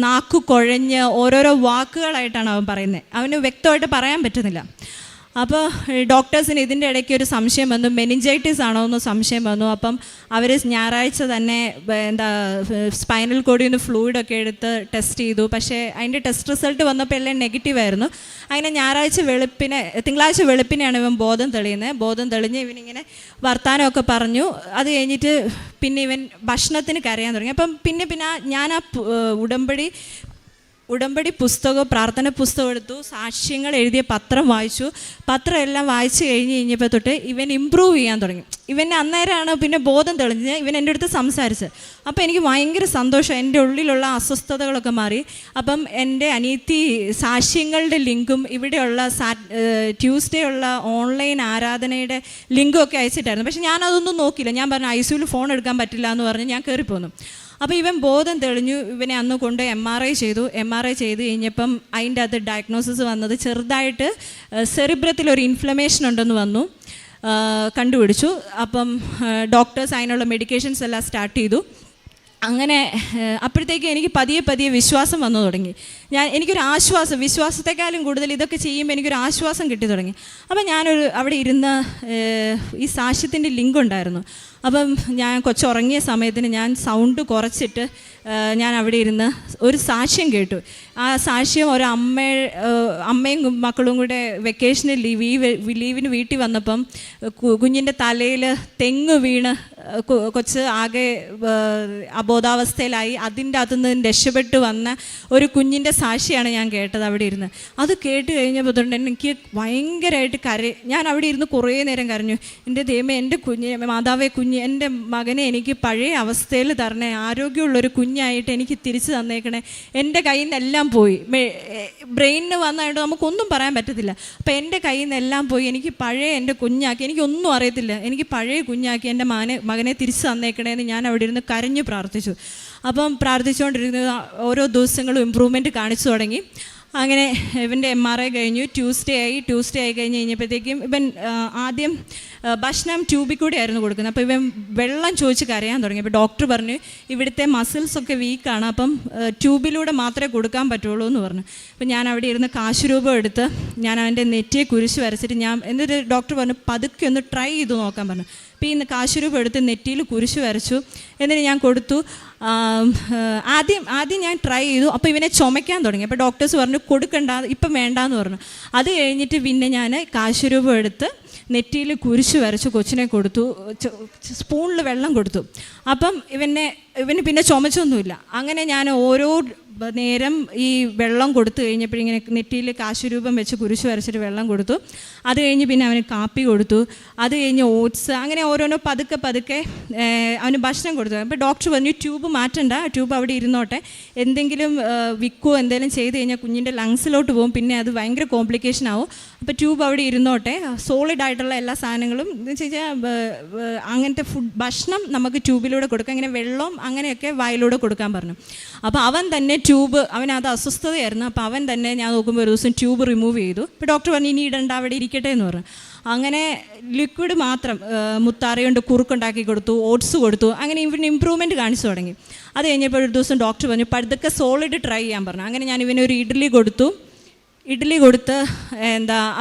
നാക്കു കുഴഞ്ഞ് ഓരോരോ വാക്കുകളായിട്ടാണ് അവൻ പറയുന്നത്. അവന് വ്യക്തമായിട്ട് പറയാൻ പറ്റുന്നില്ല. അപ്പോൾ ഡോക്ടേഴ്സിന് ഇതിൻ്റെ ഇടയ്ക്ക് ഒരു സംശയം വന്നു, മെനിഞ്ചൈറ്റിസ് ആണോ എന്ന് സംശയം വന്നു. അപ്പം അവർ ഞായറാഴ്ച തന്നെ സ്പൈനൽ കോഡിൽ നിന്ന് ഫ്ലൂയിഡൊക്കെ എടുത്ത് ടെസ്റ്റ് ചെയ്തു. പക്ഷേ അതിൻ്റെ ടെസ്റ്റ് റിസൾട്ട് വന്നപ്പോൾ എല്ലാം നെഗറ്റീവായിരുന്നു. അങ്ങനെ തിങ്കളാഴ്ച വെളുപ്പിനെയാണ് ഇവൻ ബോധം തെളിഞ്ഞ് ഇവനിങ്ങനെ വർത്താനമൊക്കെ പറഞ്ഞു. അത് കഴിഞ്ഞിട്ട് പിന്നെ ഇവൻ ഭക്ഷണത്തിന് കരയാൻ തുടങ്ങി. അപ്പം പിന്നെ ഞാൻ ആ ഉടമ്പടി പുസ്തകവും പ്രാർത്ഥന പുസ്തകം എടുത്തു, സാക്ഷ്യങ്ങൾ എഴുതിയ പത്രം വായിച്ചു. പത്രം എല്ലാം വായിച്ചു കഴിഞ്ഞപ്പോൾ തൊട്ട് ഇവൻ ഇമ്പ്രൂവ് ചെയ്യാൻ തുടങ്ങി. ഇവൻ്റെ അന്നേരമാണ് പിന്നെ ബോധം തെളിഞ്ഞ് ഇവൻ എൻ്റെ അടുത്ത് സംസാരിച്ച്. അപ്പോൾ എനിക്ക് ഭയങ്കര സന്തോഷം, എൻ്റെ ഉള്ളിലുള്ള അസ്വസ്ഥതകളൊക്കെ മാറി. അപ്പം എൻ്റെ അനിയത്തി സാക്ഷ്യങ്ങളുടെ ലിങ്കും ഇവിടെയുള്ള ട്യൂസ്ഡേ ഉള്ള ഓൺലൈൻ ആരാധനയുടെ ലിങ്കും ഒക്കെ അയച്ചിട്ടായിരുന്നു. പക്ഷേ ഞാനതൊന്നും നോക്കിയില്ല. ഞാൻ പറഞ്ഞു ICUവിൽ ഫോൺ എടുക്കാൻ പറ്റില്ല എന്ന് പറഞ്ഞ് ഞാൻ കയറിപ്പോന്നു. അപ്പോൾ ഇവൻ ബോധം തെളിഞ്ഞു. ഇവനെ അന്ന് കൊണ്ട് MRI ചെയ്തു കഴിഞ്ഞപ്പം അതിൻ്റെ അകത്ത് ഡയഗ്നോസിസ് വന്നത് ചെറുതായിട്ട് സെറിബ്രത്തിലൊരു ഇൻഫ്ലമേഷൻ ഉണ്ടെന്ന് വന്നു, കണ്ടുപിടിച്ചു. അപ്പം ഡോക്ടേഴ്സ് അതിനുള്ള മെഡിക്കേഷൻസ് എല്ലാം സ്റ്റാർട്ട് ചെയ്തു. അങ്ങനെ അപ്പോഴത്തേക്ക് എനിക്ക് പതിയെ വിശ്വാസം വന്നു തുടങ്ങി. എനിക്കൊരു ആശ്വാസം, വിശ്വാസത്തെക്കാളും കൂടുതൽ ഇതൊക്കെ ചെയ്യുമ്പോൾ എനിക്കൊരു ആശ്വാസം കിട്ടി തുടങ്ങി. അപ്പം അവിടെ ഇരുന്ന് ഈ സാക്ഷ്യത്തിൻ്റെ ലിങ്ക് ഉണ്ടായിരുന്നു. അപ്പം ഞാൻ കൊച്ചുറങ്ങിയ സമയത്തിന് ഞാൻ സൗണ്ട് കുറച്ചിട്ട് ഞാൻ അവിടെ ഇരുന്ന് ഒരു സാക്ഷ്യം കേട്ടു. ആ സാക്ഷ്യം അമ്മയും മക്കളും കൂടെ വെക്കേഷന് ലീവിന് വീട്ടിൽ വന്നപ്പം കുഞ്ഞിൻ്റെ തലയിൽ തെങ്ങ് വീണ് കൊച്ച് ആകെ അബോധാവസ്ഥയിലായി. അതിൻ്റെ അകത്തുനിന്ന് രക്ഷപ്പെട്ടു വന്ന ഒരു കുഞ്ഞിൻ്റെ സാക്ഷിയാണ് ഞാൻ കേട്ടത് അവിടെ ഇരുന്ന്. അത് കേട്ട് കഴിഞ്ഞപ്പോൾ തൊട്ട് എനിക്ക് ഭയങ്കരമായിട്ട് ഞാൻ അവിടെ ഇരുന്ന് കുറേ നേരം കരഞ്ഞു. എൻ്റെ ദൈവമേ, എൻ്റെ മാതാവേ, എൻ്റെ മകനെ എനിക്ക് പഴയ അവസ്ഥയിൽ തരണേ, ആരോഗ്യമുള്ളൊരു കുഞ്ഞായിട്ട് എനിക്ക് തിരിച്ചു തന്നേക്കണേ. എൻ്റെ കയ്യിൽ നിന്നെല്ലാം പോയി, ബ്രെയിനിന് വന്നായിട്ട് നമുക്കൊന്നും പറയാൻ പറ്റത്തില്ല. അപ്പോൾ എൻ്റെ കയ്യിൽ നിന്നെല്ലാം പോയി, എനിക്ക് പഴയ എൻ്റെ കുഞ്ഞാക്കി, എനിക്കൊന്നും അറിയത്തില്ല, എനിക്ക് പഴയ കുഞ്ഞാക്കി എൻ്റെ മകനെ തിരിച്ചു തന്നേക്കണേന്ന് ഞാൻ അവിടെ ഇരുന്ന് കരഞ്ഞു പ്രാർത്ഥിച്ചു. അപ്പം പ്രാർത്ഥിച്ചുകൊണ്ടിരുന്നത് ഓരോ ദിവസങ്ങളും ഇമ്പ്രൂവ്മെൻറ്റ് കാണിച്ചു തുടങ്ങി. അങ്ങനെ ഇവൻ്റെ MRI കഴിഞ്ഞു. ട്യൂസ്ഡേ ആയി കഴിഞ്ഞപ്പോഴത്തേക്കും ഇവൻ ആദ്യം ഭക്ഷണം ട്യൂബിൽ കൂടെ ആയിരുന്നു കൊടുക്കുന്നത്. അപ്പോൾ ഇവൻ വെള്ളം ചോദിച്ച് കരയാൻ തുടങ്ങി. അപ്പോൾ ഡോക്ടർ പറഞ്ഞു ഇവിടുത്തെ മസിൽസൊക്കെ വീക്കാണ്, അപ്പം ട്യൂബിലൂടെ മാത്രമേ കൊടുക്കാൻ പറ്റുള്ളൂ എന്ന് പറഞ്ഞു. അപ്പോൾ ഞാൻ അവിടെ ഇരുന്ന് കാശ് രൂപം എടുത്ത് ഞാൻ അവൻ്റെ നെറ്റിയെ കുരിശ് വരച്ചിട്ട് എന്നിട്ട് ഡോക്ടർ പറഞ്ഞു പതുക്കെ ഒന്ന് ട്രൈ ചെയ്ത് നോക്കാൻ പറഞ്ഞു. അപ്പോൾ ഈ കാശ് രൂപം എടുത്ത് നെറ്റിയിൽ കുരിശ് വരച്ചു. എന്നിട്ട് ഞാൻ കൊടുത്തു. ആദ്യം ഞാൻ ട്രൈ ചെയ്തു. അപ്പോൾ ഇവനെ ചുമയ്ക്കാൻ തുടങ്ങി. അപ്പോൾ ഡോക്ടേഴ്സ് പറഞ്ഞു കൊടുക്കണ്ട, ഇപ്പം വേണ്ടാന്ന് പറഞ്ഞു. അത് കഴിഞ്ഞിട്ട് പിന്നെ ഞാൻ കാശ് രൂപം എടുത്ത് നെറ്റിയിൽ കുരിശ് വരച്ചു കൊച്ചിനെ കൊടുത്തു, സ്പൂണിൽ വെള്ളം കൊടുത്തു. അപ്പം ഇവന് പിന്നെ ചുമച്ചൊന്നുമില്ല. അങ്ങനെ ഞാൻ ഓരോ നേരം ഈ വെള്ളം കൊടുത്തു കഴിഞ്ഞപ്പോഴിങ്ങനെ നെറ്റിയിൽ കാശുരൂപം വെച്ച് കുരിശ് വരച്ചിട്ട് വെള്ളം കൊടുത്തു. അത് കഴിഞ്ഞ് പിന്നെ അവന് കാപ്പി കൊടുത്തു. അത് കഴിഞ്ഞ് ഓട്സ്, അങ്ങനെ ഓരോന്നോ പതുക്കെ അവന് ഭക്ഷണം കൊടുത്തു. അപ്പോൾ ഡോക്ടർ പറഞ്ഞു ട്യൂബ് മാറ്റണ്ട, ട്യൂബ് അവിടെ ഇരുന്നോട്ടെ, എന്തെങ്കിലും വിക്കോ എന്തെങ്കിലും ചെയ്ത് കഴിഞ്ഞാൽ കുഞ്ഞിൻ്റെ ലങ്സിലോട്ട് പോകും, പിന്നെ അത് ഭയങ്കര കോംപ്ലിക്കേഷൻ ആവും. അപ്പോൾ ട്യൂബ് അവിടെ ഇരുന്നോട്ടെ, സോളിഡ് ആയിട്ടുള്ള എല്ലാ സാധനങ്ങളും എന്ന് വെച്ച് കഴിഞ്ഞാൽ അങ്ങനത്തെ ഭക്ഷണം നമുക്ക് ട്യൂബിലൂടെ കൊടുക്കാം, ഇങ്ങനെ വെള്ളം അങ്ങനെയൊക്കെ വായിലൂടെ കൊടുക്കാൻ പറഞ്ഞു. അപ്പോൾ അവൻ തന്നെ ട്യൂബ്, അവനത് അസ്വസ്ഥതയായിരുന്നു. അപ്പോൾ അവൻ തന്നെ ഞാൻ നോക്കുമ്പോൾ ഒരു ദിവസം ട്യൂബ് റിമൂവ് ചെയ്തു. അപ്പോൾ ഡോക്ടർ പറഞ്ഞു ഇനി ഇടണ്ട, അവിടെ ഇരിക്കട്ടെ എന്ന് പറഞ്ഞു. അങ്ങനെ ലിക്വിഡ് മാത്രം മുത്താറി കൊണ്ട് കുറുക്കുണ്ടാക്കി കൊടുത്തു, ഓട്സ് കൊടുത്തു. അങ്ങനെ ഇവന് ഇമ്പ്രൂവ്മെൻറ്റ് കാണിച്ചു തുടങ്ങി. അത് കഴിഞ്ഞപ്പോൾ ഒരു ദിവസം ഡോക്ടർ പറഞ്ഞു പതുക്കെ സോളിഡ് ട്രൈ ചെയ്യാൻ പറഞ്ഞു. അങ്ങനെ ഞാൻ ഇവനൊരു ഇഡ്ഡലി കൊടുത്ത്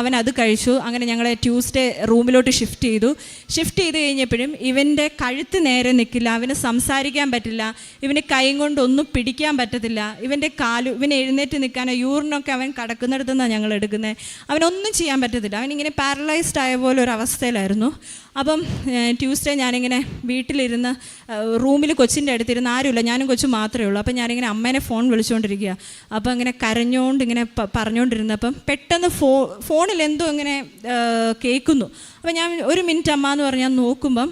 അവനത് കഴിച്ചു. അങ്ങനെ ഞങ്ങൾ ട്യൂസ്ഡേ റൂമിലോട്ട് ഷിഫ്റ്റ് ചെയ്ത് കഴിഞ്ഞപ്പോഴും ഇവൻ്റെ കഴുത്ത് നേരെ നിൽക്കില്ല, അവന് സംസാരിക്കാൻ പറ്റില്ല, ഇവന് കൈ കൊണ്ടൊന്നും പിടിക്കാൻ പറ്റത്തില്ല, ഇവന് എഴുന്നേറ്റ് നിൽക്കാനോ യൂറിനൊക്കെ അവൻ കിടക്കുന്നിടത്തുനിന്നാണ് ഞങ്ങൾ എടുക്കുന്നത്, അവനൊന്നും ചെയ്യാൻ പറ്റത്തില്ല, അവനിങ്ങനെ പാരലൈസ്ഡ് ആയ പോലെ ഒരു അവസ്ഥയിലായിരുന്നു. അപ്പം ട്യൂസ്ഡേ ഞാനിങ്ങനെ വീട്ടിലിരുന്ന് റൂമിൽ കൊച്ചിൻ്റെ അടുത്തിരുന്ന് ആരുമില്ല, ഞാനും കൊച്ചും മാത്രമേ ഉള്ളൂ. അപ്പം ഞാനിങ്ങനെ അമ്മേനെ ഫോൺ വിളിച്ചുകൊണ്ടിരിക്കുക. അപ്പോൾ ഇങ്ങനെ കരഞ്ഞുകൊണ്ട് ഇങ്ങനെ പറഞ്ഞുകൊണ്ടിരുന്നപ്പം പെട്ടെന്ന് ഫോണിൽ എന്തോ ഇങ്ങനെ കേൾക്കുന്നു. അപ്പോൾ ഞാൻ ഒരു മിനിറ്റ് അമ്മ എന്ന് പറഞ്ഞ് ഞാൻ നോക്കുമ്പം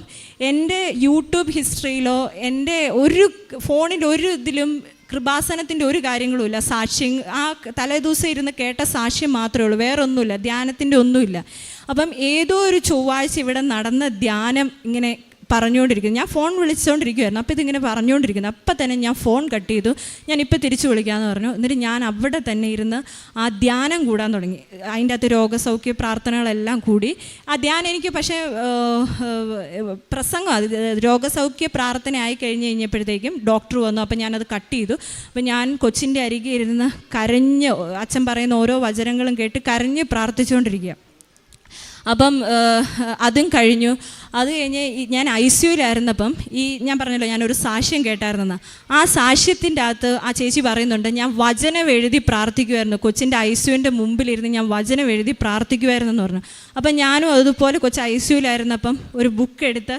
എൻ്റെ യൂട്യൂബ് ഹിസ്റ്ററിയിലോ എൻ്റെ ഫോണിൻ്റെ ഒരു ഇതിലും കൃപാസനത്തിൻ്റെ ഒരു കാര്യങ്ങളും ഇല്ല. സാക്ഷ്യം ആ തലേദിവസം ഇരുന്ന് കേട്ട സാക്ഷ്യം മാത്രമേ ഉള്ളൂ, വേറെ ഒന്നുമില്ല, ധ്യാനത്തിൻ്റെ ഒന്നുമില്ല. അപ്പം ഏതോ ഒരു ചൊവ്വാഴ്ച ഇവിടെ നടന്ന ധ്യാനം ഇങ്ങനെ പറഞ്ഞുകൊണ്ടിരിക്കുന്നു. ഞാൻ ഫോൺ വിളിച്ചുകൊണ്ടിരിക്കുമായിരുന്നു. അപ്പോൾ ഇതിങ്ങനെ പറഞ്ഞുകൊണ്ടിരിക്കുന്നു. അപ്പം തന്നെ ഞാൻ ഫോൺ കട്ട് ചെയ്തു. ഞാനിപ്പോൾ തിരിച്ചു വിളിക്കാമെന്ന് പറഞ്ഞു. എന്നിട്ട് ഞാൻ അവിടെ തന്നെ ഇരുന്ന് ആ ധ്യാനം കൂടാൻ തുടങ്ങി. അതിൻ്റെ അകത്ത് രോഗസൗഖ്യ പ്രാർത്ഥനകളെല്ലാം കൂടി ആ ധ്യാനം എനിക്ക് പക്ഷേ പ്രസംഗം രോഗസൗഖ്യ പ്രാർത്ഥന ആയി കഴിഞ്ഞപ്പോഴത്തേക്കും ഡോക്ടർ വന്നു. അപ്പം ഞാനത് കട്ട് ചെയ്തു. അപ്പം ഞാൻ കൊച്ചിൻ്റെ അരികെ ഇരുന്ന് കരഞ്ഞ് അച്ഛൻ പറയുന്ന ഓരോ വചനങ്ങളും കേട്ട് കരഞ്ഞ് പ്രാർത്ഥിച്ചുകൊണ്ടിരിക്കുക. അപ്പം അതും കഴിഞ്ഞു. അത് കഴിഞ്ഞ് ഞാൻ ICUവിലായിരുന്നപ്പം ഞാൻ പറഞ്ഞല്ലോ ഞാനൊരു സാക്ഷ്യം കേട്ടായിരുന്നെന്ന്. ആ സാക്ഷ്യത്തിൻ്റെ അകത്ത് ആ ചേച്ചി പറയുന്നുണ്ട് ഞാൻ വചനം എഴുതി പ്രാർത്ഥിക്കുമായിരുന്നു, കൊച്ചിൻ്റെ ICUവിൻ്റെ മുമ്പിലിരുന്ന് ഞാൻ വചനം എഴുതി പ്രാർത്ഥിക്കുമായിരുന്നെന്ന് പറഞ്ഞു. അപ്പം ഞാനും അതുപോലെ കൊച്ച് ICUവിലായിരുന്നപ്പം ഒരു ബുക്ക് എടുത്ത്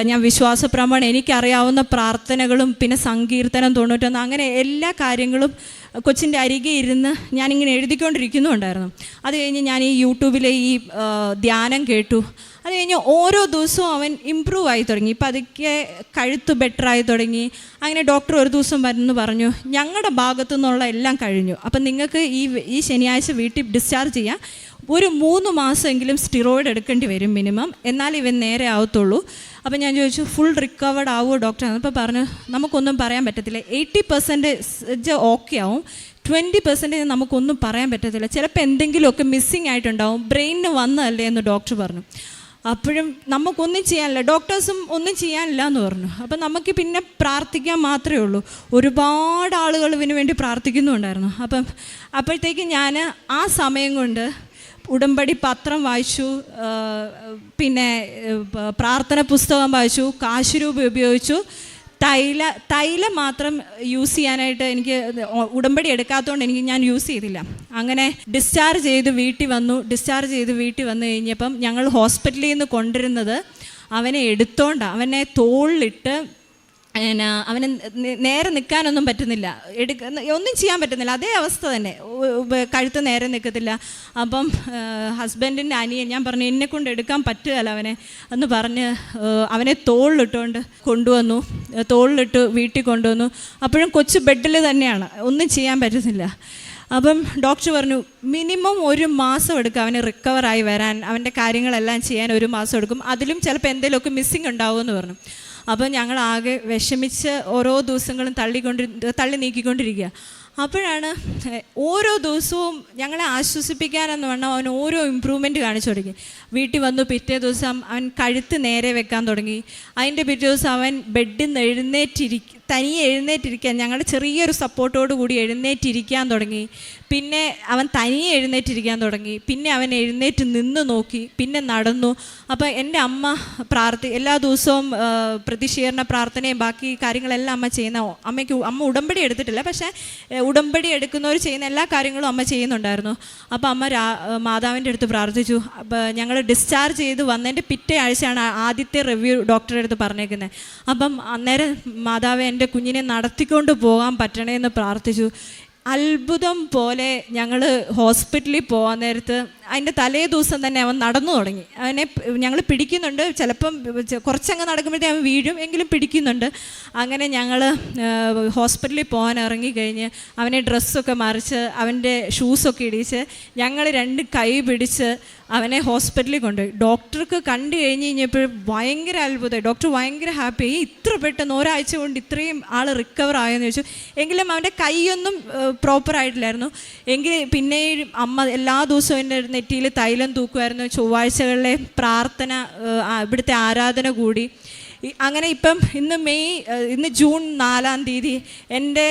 ഞാൻ വിശ്വാസപ്രമാണം എനിക്കറിയാവുന്ന പ്രാർത്ഥനകളും പിന്നെ സങ്കീർത്തനം 91 അങ്ങനെ എല്ലാ കാര്യങ്ങളും കൊച്ചിൻ്റെ അരികെ ഇരുന്ന് ഞാനിങ്ങനെ എഴുതിക്കൊണ്ടിരിക്കുന്നുണ്ടായിരുന്നു. അത് കഴിഞ്ഞ് ഞാൻ ഈ യൂട്യൂബിലെ ഈ ധ്യാനം കേട്ടു. അത് കഴിഞ്ഞ് ഓരോ ദിവസവും അവൻ ഇമ്പ്രൂവ് ആയി തുടങ്ങി. ഇപ്പം അതൊക്കെ കഴുത്ത് ബെറ്ററായി തുടങ്ങി. അങ്ങനെ ഡോക്ടർ ഒരു ദിവസം വന്ന് പറഞ്ഞു ഞങ്ങളുടെ ഭാഗത്തു നിന്നുള്ള എല്ലാം കഴിഞ്ഞു, അപ്പം നിങ്ങൾക്ക് ഈ ശനിയാഴ്ച വീട്ടിൽ ഡിസ്ചാർജ് ചെയ്യാം, ഒരു 3 മാസമെങ്കിലും സ്റ്റിറോയിഡ് എടുക്കേണ്ടി വരും മിനിമം, എന്നാൽ ഇവൻ നേരെ ആവത്തുള്ളൂ. അപ്പം ഞാൻ ചോദിച്ചു ഫുൾ റിക്കവേർഡ് ആവുമോ ഡോക്ടർ? അപ്പോൾ പറഞ്ഞു നമുക്കൊന്നും പറയാൻ പറ്റത്തില്ല, 80% ഓക്കെ ആവും, 20% നമുക്കൊന്നും പറയാൻ പറ്റത്തില്ല, ചിലപ്പോൾ എന്തെങ്കിലുമൊക്കെ മിസ്സിങ് ആയിട്ടുണ്ടാവും, ബ്രെയിനിന് വന്നതല്ലേ എന്ന് ഡോക്ടർ പറഞ്ഞു. അപ്പോഴും നമുക്കൊന്നും ചെയ്യാനില്ല, ഡോക്ടേഴ്സും ഒന്നും ചെയ്യാനില്ല എന്ന് പറഞ്ഞു. അപ്പം നമുക്ക് പിന്നെ പ്രാർത്ഥിക്കാൻ മാത്രമേ ഉള്ളൂ. ഒരുപാട് ആളുകൾ ഇതിനു വേണ്ടി പ്രാർത്ഥിക്കുന്നുണ്ടായിരുന്നു. അപ്പോഴത്തേക്കും ഞാൻ ആ സമയം കൊണ്ട് ഉടമ്പടി പത്രം വായിച്ചു, പിന്നെ പ്രാർത്ഥന പുസ്തകം വായിച്ചു, കാശുരൂപ ഉപയോഗിച്ചു, തൈലം മാത്രം യൂസ് ചെയ്യാനായിട്ട് എനിക്ക് ഉടമ്പടി എടുക്കാത്തതുകൊണ്ട് ഞാൻ യൂസ് ചെയ്തില്ല. അങ്ങനെ ഡിസ്ചാർജ് ചെയ്ത് വീട്ടിൽ വന്നു കഴിഞ്ഞപ്പം ഞങ്ങൾ ഹോസ്പിറ്റലിൽ നിന്ന് കൊണ്ടുവരുന്നത് അവനെ എടുത്തോണ്ട് അവനെ തോളിലിട്ട് അവന് നേരെ നിൽക്കാനൊന്നും പറ്റുന്നില്ല, ഒന്നും ചെയ്യാൻ പറ്റുന്നില്ല, അതേ അവസ്ഥ തന്നെ, കഴുത്ത് നേരെ നിൽക്കത്തില്ല. അപ്പം ഹസ്ബൻഡിൻ്റെ അനിയൻ, ഞാൻ പറഞ്ഞു എന്നെക്കൊണ്ട് എടുക്കാൻ പറ്റുകയല്ല അവനെ എന്ന് പറഞ്ഞ് അവനെ തോളിലിട്ടുകൊണ്ട് കൊണ്ടുവന്നു, തോളിലിട്ട് വീട്ടിൽ കൊണ്ടുവന്നു. അപ്പോഴും കൊച്ചു ബെഡിൽ തന്നെയാണ്, ഒന്നും ചെയ്യാൻ പറ്റുന്നില്ല. അപ്പം ഡോക്ടർ പറഞ്ഞു മിനിമം 1 മാസം എടുക്കും അവന് റിക്കവറായി വരാൻ, അവൻ്റെ കാര്യങ്ങളെല്ലാം ചെയ്യാൻ 1 മാസം എടുക്കും, അതിലും ചിലപ്പോൾ എന്തെങ്കിലുമൊക്കെ മിസ്സിങ് ഉണ്ടാവുമെന്ന് പറഞ്ഞു. അപ്പോൾ ഞങ്ങളാകെ വിഷമിച്ച് ഓരോ ദിവസങ്ങളും തള്ളി നീക്കിക്കൊണ്ടിരിക്കുക. അപ്പോഴാണ് ഓരോ ദിവസവും ഞങ്ങളെ ആശ്വസിപ്പിക്കാനെന്ന് പറഞ്ഞാൽ അവൻ ഓരോ ഇമ്പ്രൂവ്മെൻറ്റ് കാണിച്ചു തുടങ്ങി. വീട്ടിൽ വന്നു പിറ്റേ ദിവസം അവൻ കഴുത്ത് നേരെ വെക്കാൻ തുടങ്ങി. അതിൻ്റെ പിറ്റേ ദിവസം അവൻ ബെഡിൽ നിന്ന് തനിയെ എഴുന്നേറ്റിരിക്കാൻ, ഞങ്ങളുടെ ചെറിയൊരു സപ്പോർട്ടോട് കൂടി എഴുന്നേറ്റിരിക്കാൻ തുടങ്ങി. പിന്നെ അവൻ തനിയെ എഴുന്നേറ്റിരിക്കാൻ തുടങ്ങി. പിന്നെ അവൻ എഴുന്നേറ്റ് നിന്ന് നോക്കി, പിന്നെ നടന്നു. അപ്പോൾ എൻ്റെ അമ്മ എല്ലാ ദിവസവും പ്രതിഷേധന പ്രാർത്ഥനയും ബാക്കി കാര്യങ്ങളെല്ലാം അമ്മ ചെയ്യുന്ന, അമ്മ ഉടമ്പടി എടുത്തിട്ടില്ല, പക്ഷേ ഉടമ്പടി എടുക്കുന്നവർ ചെയ്യുന്ന എല്ലാ കാര്യങ്ങളും അമ്മ ചെയ്യുന്നുണ്ടായിരുന്നു. അപ്പോൾ അമ്മ മാതാവിൻ്റെ അടുത്ത് പ്രാർത്ഥിച്ചു. അപ്പോൾ ഞങ്ങൾ ഡിസ്ചാർജ് ചെയ്ത് വന്നതിൻ്റെ പിറ്റേ ആഴ്ചയാണ് ആദ്യത്തെ റിവ്യൂ ഡോക്ടറുടെ അടുത്ത് പറഞ്ഞേക്കുന്നത്. അപ്പം അന്നേരം മാതാവ് എൻ്റെ കുഞ്ഞിനെ നടത്തിക്കൊണ്ട് പോകാൻ പറ്റണേന്ന് പ്രാർത്ഥിച്ചു. അത്ഭുതം പോലെ ഞങ്ങൾ ഹോസ്പിറ്റലിൽ പോകാൻ നേരത്ത് അതിൻ്റെ തലേ ദിവസം തന്നെ അവൻ നടന്നു തുടങ്ങി. അവനെ ഞങ്ങൾ പിടിക്കുന്നുണ്ട്, ചിലപ്പം കുറച്ചങ്ങ് നടക്കുമ്പോഴത്തേ അവൻ വീഴും, എങ്കിലും പിടിക്കുന്നുണ്ട്. അങ്ങനെ ഞങ്ങൾ ഹോസ്പിറ്റലിൽ പോകാൻ ഇറങ്ങിക്കഴിഞ്ഞ് അവനെ ഡ്രസ്സൊക്കെ മറിച്ച് അവൻ്റെ ഷൂസൊക്കെ ഇടിച്ച് ഞങ്ങൾ 2 കൈ പിടിച്ച് അവനെ ഹോസ്പിറ്റലിൽ കൊണ്ടുപോയി. ഡോക്ടർക്ക് കണ്ടു കഴിഞ്ഞപ്പോൾ ഭയങ്കര അത്ഭുതമായി. ഡോക്ടർ ഭയങ്കര ഹാപ്പിയായി, ഇത്ര പെട്ടെന്ന് ഒരാഴ്ച കൊണ്ട് ഇത്രയും ആൾ റിക്കവർ ആയെന്ന് ചോദിച്ചു. എങ്കിലും അവൻ്റെ കൈയൊന്നും പ്രോപ്പറായിട്ടില്ലായിരുന്നു. പിന്നെ അമ്മ എല്ലാ ദിവസവും എൻ്റെ നെറ്റിയിൽ തൈലം തൂക്കുമായിരുന്നു. ചൊവ്വാഴ്ചകളിലെ പ്രാർത്ഥന, ഇവിടുത്തെ ആരാധന കൂടി. അങ്ങനെ ഇപ്പം ഇന്ന് ജൂൺ 4-ാം തീയതി എൻ്റെ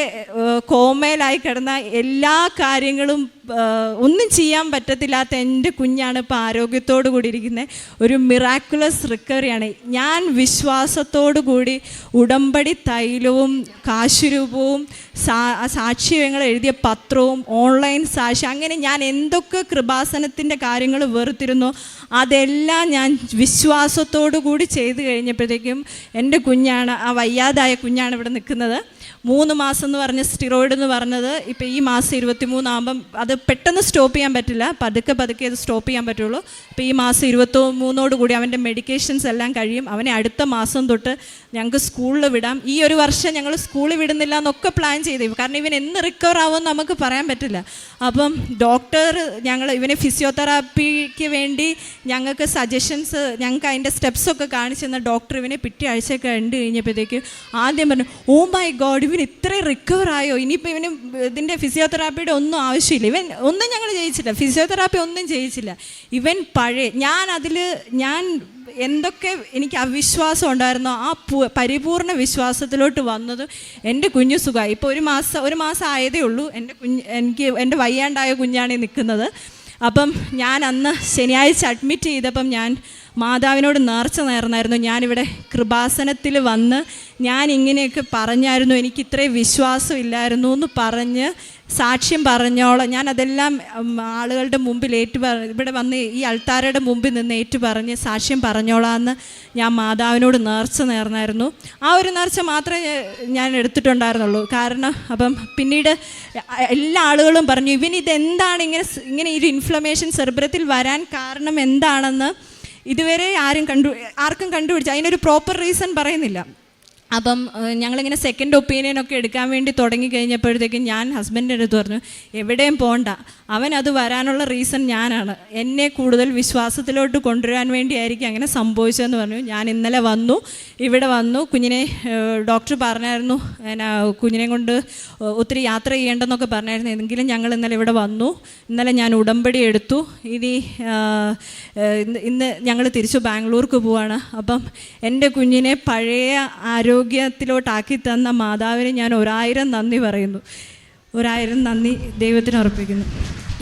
കോമയിലായി കിടന്ന എല്ലാ കാര്യങ്ങളും ഒന്നും ചെയ്യാൻ പറ്റത്തില്ലാത്ത എൻ്റെ കുഞ്ഞാണ് ഇപ്പോൾ ആരോഗ്യത്തോടു കൂടി ഇരിക്കുന്നത്. ഒരു മിറാക്കുലസ് റിക്കവറിയാണ്. ഞാൻ വിശ്വാസത്തോടു കൂടി ഉടമ്പടി തൈലവും കാശുരൂപവും സാക്ഷ്യങ്ങൾ എഴുതിയ പത്രവും ഓൺലൈൻ സാക്ഷി, അങ്ങനെ ഞാൻ എന്തൊക്കെ കൃപാസനത്തിൻ്റെ കാര്യങ്ങൾ വെറുത്തിരുന്നോ അതെല്ലാം ഞാൻ വിശ്വാസത്തോടു കൂടി ചെയ്ത് കഴിഞ്ഞപ്പോഴത്തേക്കും എൻ്റെ കുഞ്ഞാണ്, ആ വയ്യാതായ കുഞ്ഞാണ് ഇവിടെ നിൽക്കുന്നത്. 3 മാസം എന്ന് പറഞ്ഞ സ്റ്റിറോയിഡ് എന്ന് പറഞ്ഞത് ഇപ്പോൾ ഈ മാസം 23 ആകുമ്പം അത് പെട്ടെന്ന് സ്റ്റോപ്പ് ചെയ്യാൻ പറ്റില്ല, പതുക്കെ അത് സ്റ്റോപ്പ് ചെയ്യാൻ പറ്റുള്ളൂ. ഇപ്പോൾ ഈ മാസം 23 കൂടി അവൻ്റെ മെഡിക്കേഷൻസ് എല്ലാം കഴിയും. അവനെ അടുത്ത മാസം തൊട്ട് ഞങ്ങൾക്ക് സ്കൂളിൽ വിടാം. ഈ ഒരു വർഷം ഞങ്ങൾ സ്കൂളിൽ വിടുന്നില്ല എന്നൊക്കെ പ്ലാൻ ചെയ്തു, കാരണം ഇവൻ എന്ന് റിക്കവർ ആവുമെന്ന് നമുക്ക് പറയാൻ പറ്റില്ല. അപ്പം ഡോക്ടർ ഇവനെ ഫിസിയോതെറാപ്പിക്ക് വേണ്ടി ഞങ്ങൾക്ക് സജഷൻസ്, ഞങ്ങൾക്ക് അതിൻ്റെ സ്റ്റെപ്സൊക്കെ കാണിച്ചു തന്ന ഡോക്ടർ ഇവനെ പിറ്റേ ആഴ്ചയൊക്കെ കണ്ടു കഴിഞ്ഞപ്പോഴത്തേക്ക് ആദ്യം പറഞ്ഞു, ഓ മൈ ഗോഡ്, ഇവൻ ഇത്രയും റിക്കവർ ആയോ, ഇനിയിപ്പോൾ ഇവന് ഇതിൻ്റെ ഫിസിയോതെറാപ്പിയുടെ ഒന്നും ആവശ്യമില്ല. ഇവൻ ഒന്നും ഞങ്ങൾ ചെയ്യിച്ചില്ല, ഫിസിയോതെറാപ്പി ഒന്നും ചെയ്യിച്ചില്ല. ഇവൻ ഞാൻ എന്തൊക്കെ എനിക്ക് അവിശ്വാസം ഉണ്ടായിരുന്നോ ആ പരിപൂർണ വിശ്വാസത്തിലോട്ട് വന്നത് എൻ്റെ കുഞ്ഞു സുഖമായി. ഇപ്പോൾ ഒരു മാസം ആയതേ ഉള്ളൂ. എൻ്റെ വയ്യാണ്ടായ കുഞ്ഞാണ് നിൽക്കുന്നത്. അപ്പം ഞാൻ അന്ന് ശനിയാഴ്ച അഡ്മിറ്റ് ചെയ്തപ്പം ഞാൻ മാതാവിനോട് നേർന്നായിരുന്നു, ഞാനിവിടെ കൃപാസനത്തിൽ വന്ന് ഞാൻ ഇങ്ങനെയൊക്കെ പറഞ്ഞായിരുന്നു, എനിക്ക് ഇത്രയും വിശ്വാസം ഇല്ലായിരുന്നു എന്ന് പറഞ്ഞ് സാക്ഷ്യം പറഞ്ഞോളാം. ഞാൻ അതെല്ലാം ആളുകളുടെ മുമ്പിൽ ഇവിടെ വന്ന് ഈ അൾത്താരയുടെ മുമ്പിൽ നിന്ന് പറഞ്ഞ് സാക്ഷ്യം പറഞ്ഞോളാമെന്ന് ഞാൻ മാതാവിനോട് നേർന്നായിരുന്നു. ആ ഒരു നേർച്ച മാത്രമേ ഞാൻ എടുത്തിട്ടുണ്ടായിരുന്നുള്ളൂ. കാരണം അപ്പം പിന്നീട് എല്ലാ ആളുകളും പറഞ്ഞു, ഇതെന്താണ് ഇങ്ങനെ ഒരു ഇൻഫ്ലമേഷൻ സെറിബ്രത്തിൽ വരാൻ കാരണം എന്താണെന്ന് ഇതുവരെ ആർക്കും കണ്ടുപിടിച്ചു, അതിനൊരു പ്രോപ്പർ റീസൺ പറയുന്നില്ല. അപ്പം ഞങ്ങളിങ്ങനെ സെക്കൻഡ് ഒപ്പീനിയനൊക്കെ എടുക്കാൻ വേണ്ടി തുടങ്ങി കഴിഞ്ഞപ്പോഴത്തേക്കും ഞാൻ ഹസ്ബൻഡിൻ്റെ അടുത്ത് പറഞ്ഞു, എവിടെയും പോകണ്ട, അവനത് വരാനുള്ള റീസൺ ഞാനാണ്, എന്നെ കൂടുതൽ വിശ്വാസത്തിലോട്ട് കൊണ്ടുവരാൻ വേണ്ടിയായിരിക്കും അങ്ങനെ സംഭവിച്ചതെന്ന് പറഞ്ഞു. ഞാൻ ഇന്നലെ ഇവിടെ വന്നു. കുഞ്ഞിനെ ഡോക്ടർ പറഞ്ഞായിരുന്നു, കുഞ്ഞിനെ കൊണ്ട് ഒത്തിരി യാത്ര ചെയ്യേണ്ടെന്നൊക്കെ പറഞ്ഞായിരുന്നു. എങ്കിലും ഞങ്ങൾ ഇന്നലെ ഇവിടെ വന്നു. ഇന്നലെ ഞാൻ ഉടമ്പടി എടുത്തു. ഇന്ന് ഞങ്ങൾ തിരിച്ചു ബാംഗ്ലൂർക്ക് പോവാണ്. അപ്പം എൻ്റെ കുഞ്ഞിനെ പഴയ ആരോഗ്യത്തിലോട്ടാക്കി തന്ന മാതാവിന് ഞാൻ 1000 നന്ദി പറയുന്നു. 1000 നന്ദി ദൈവത്തിന് അർപ്പിക്കുന്നു.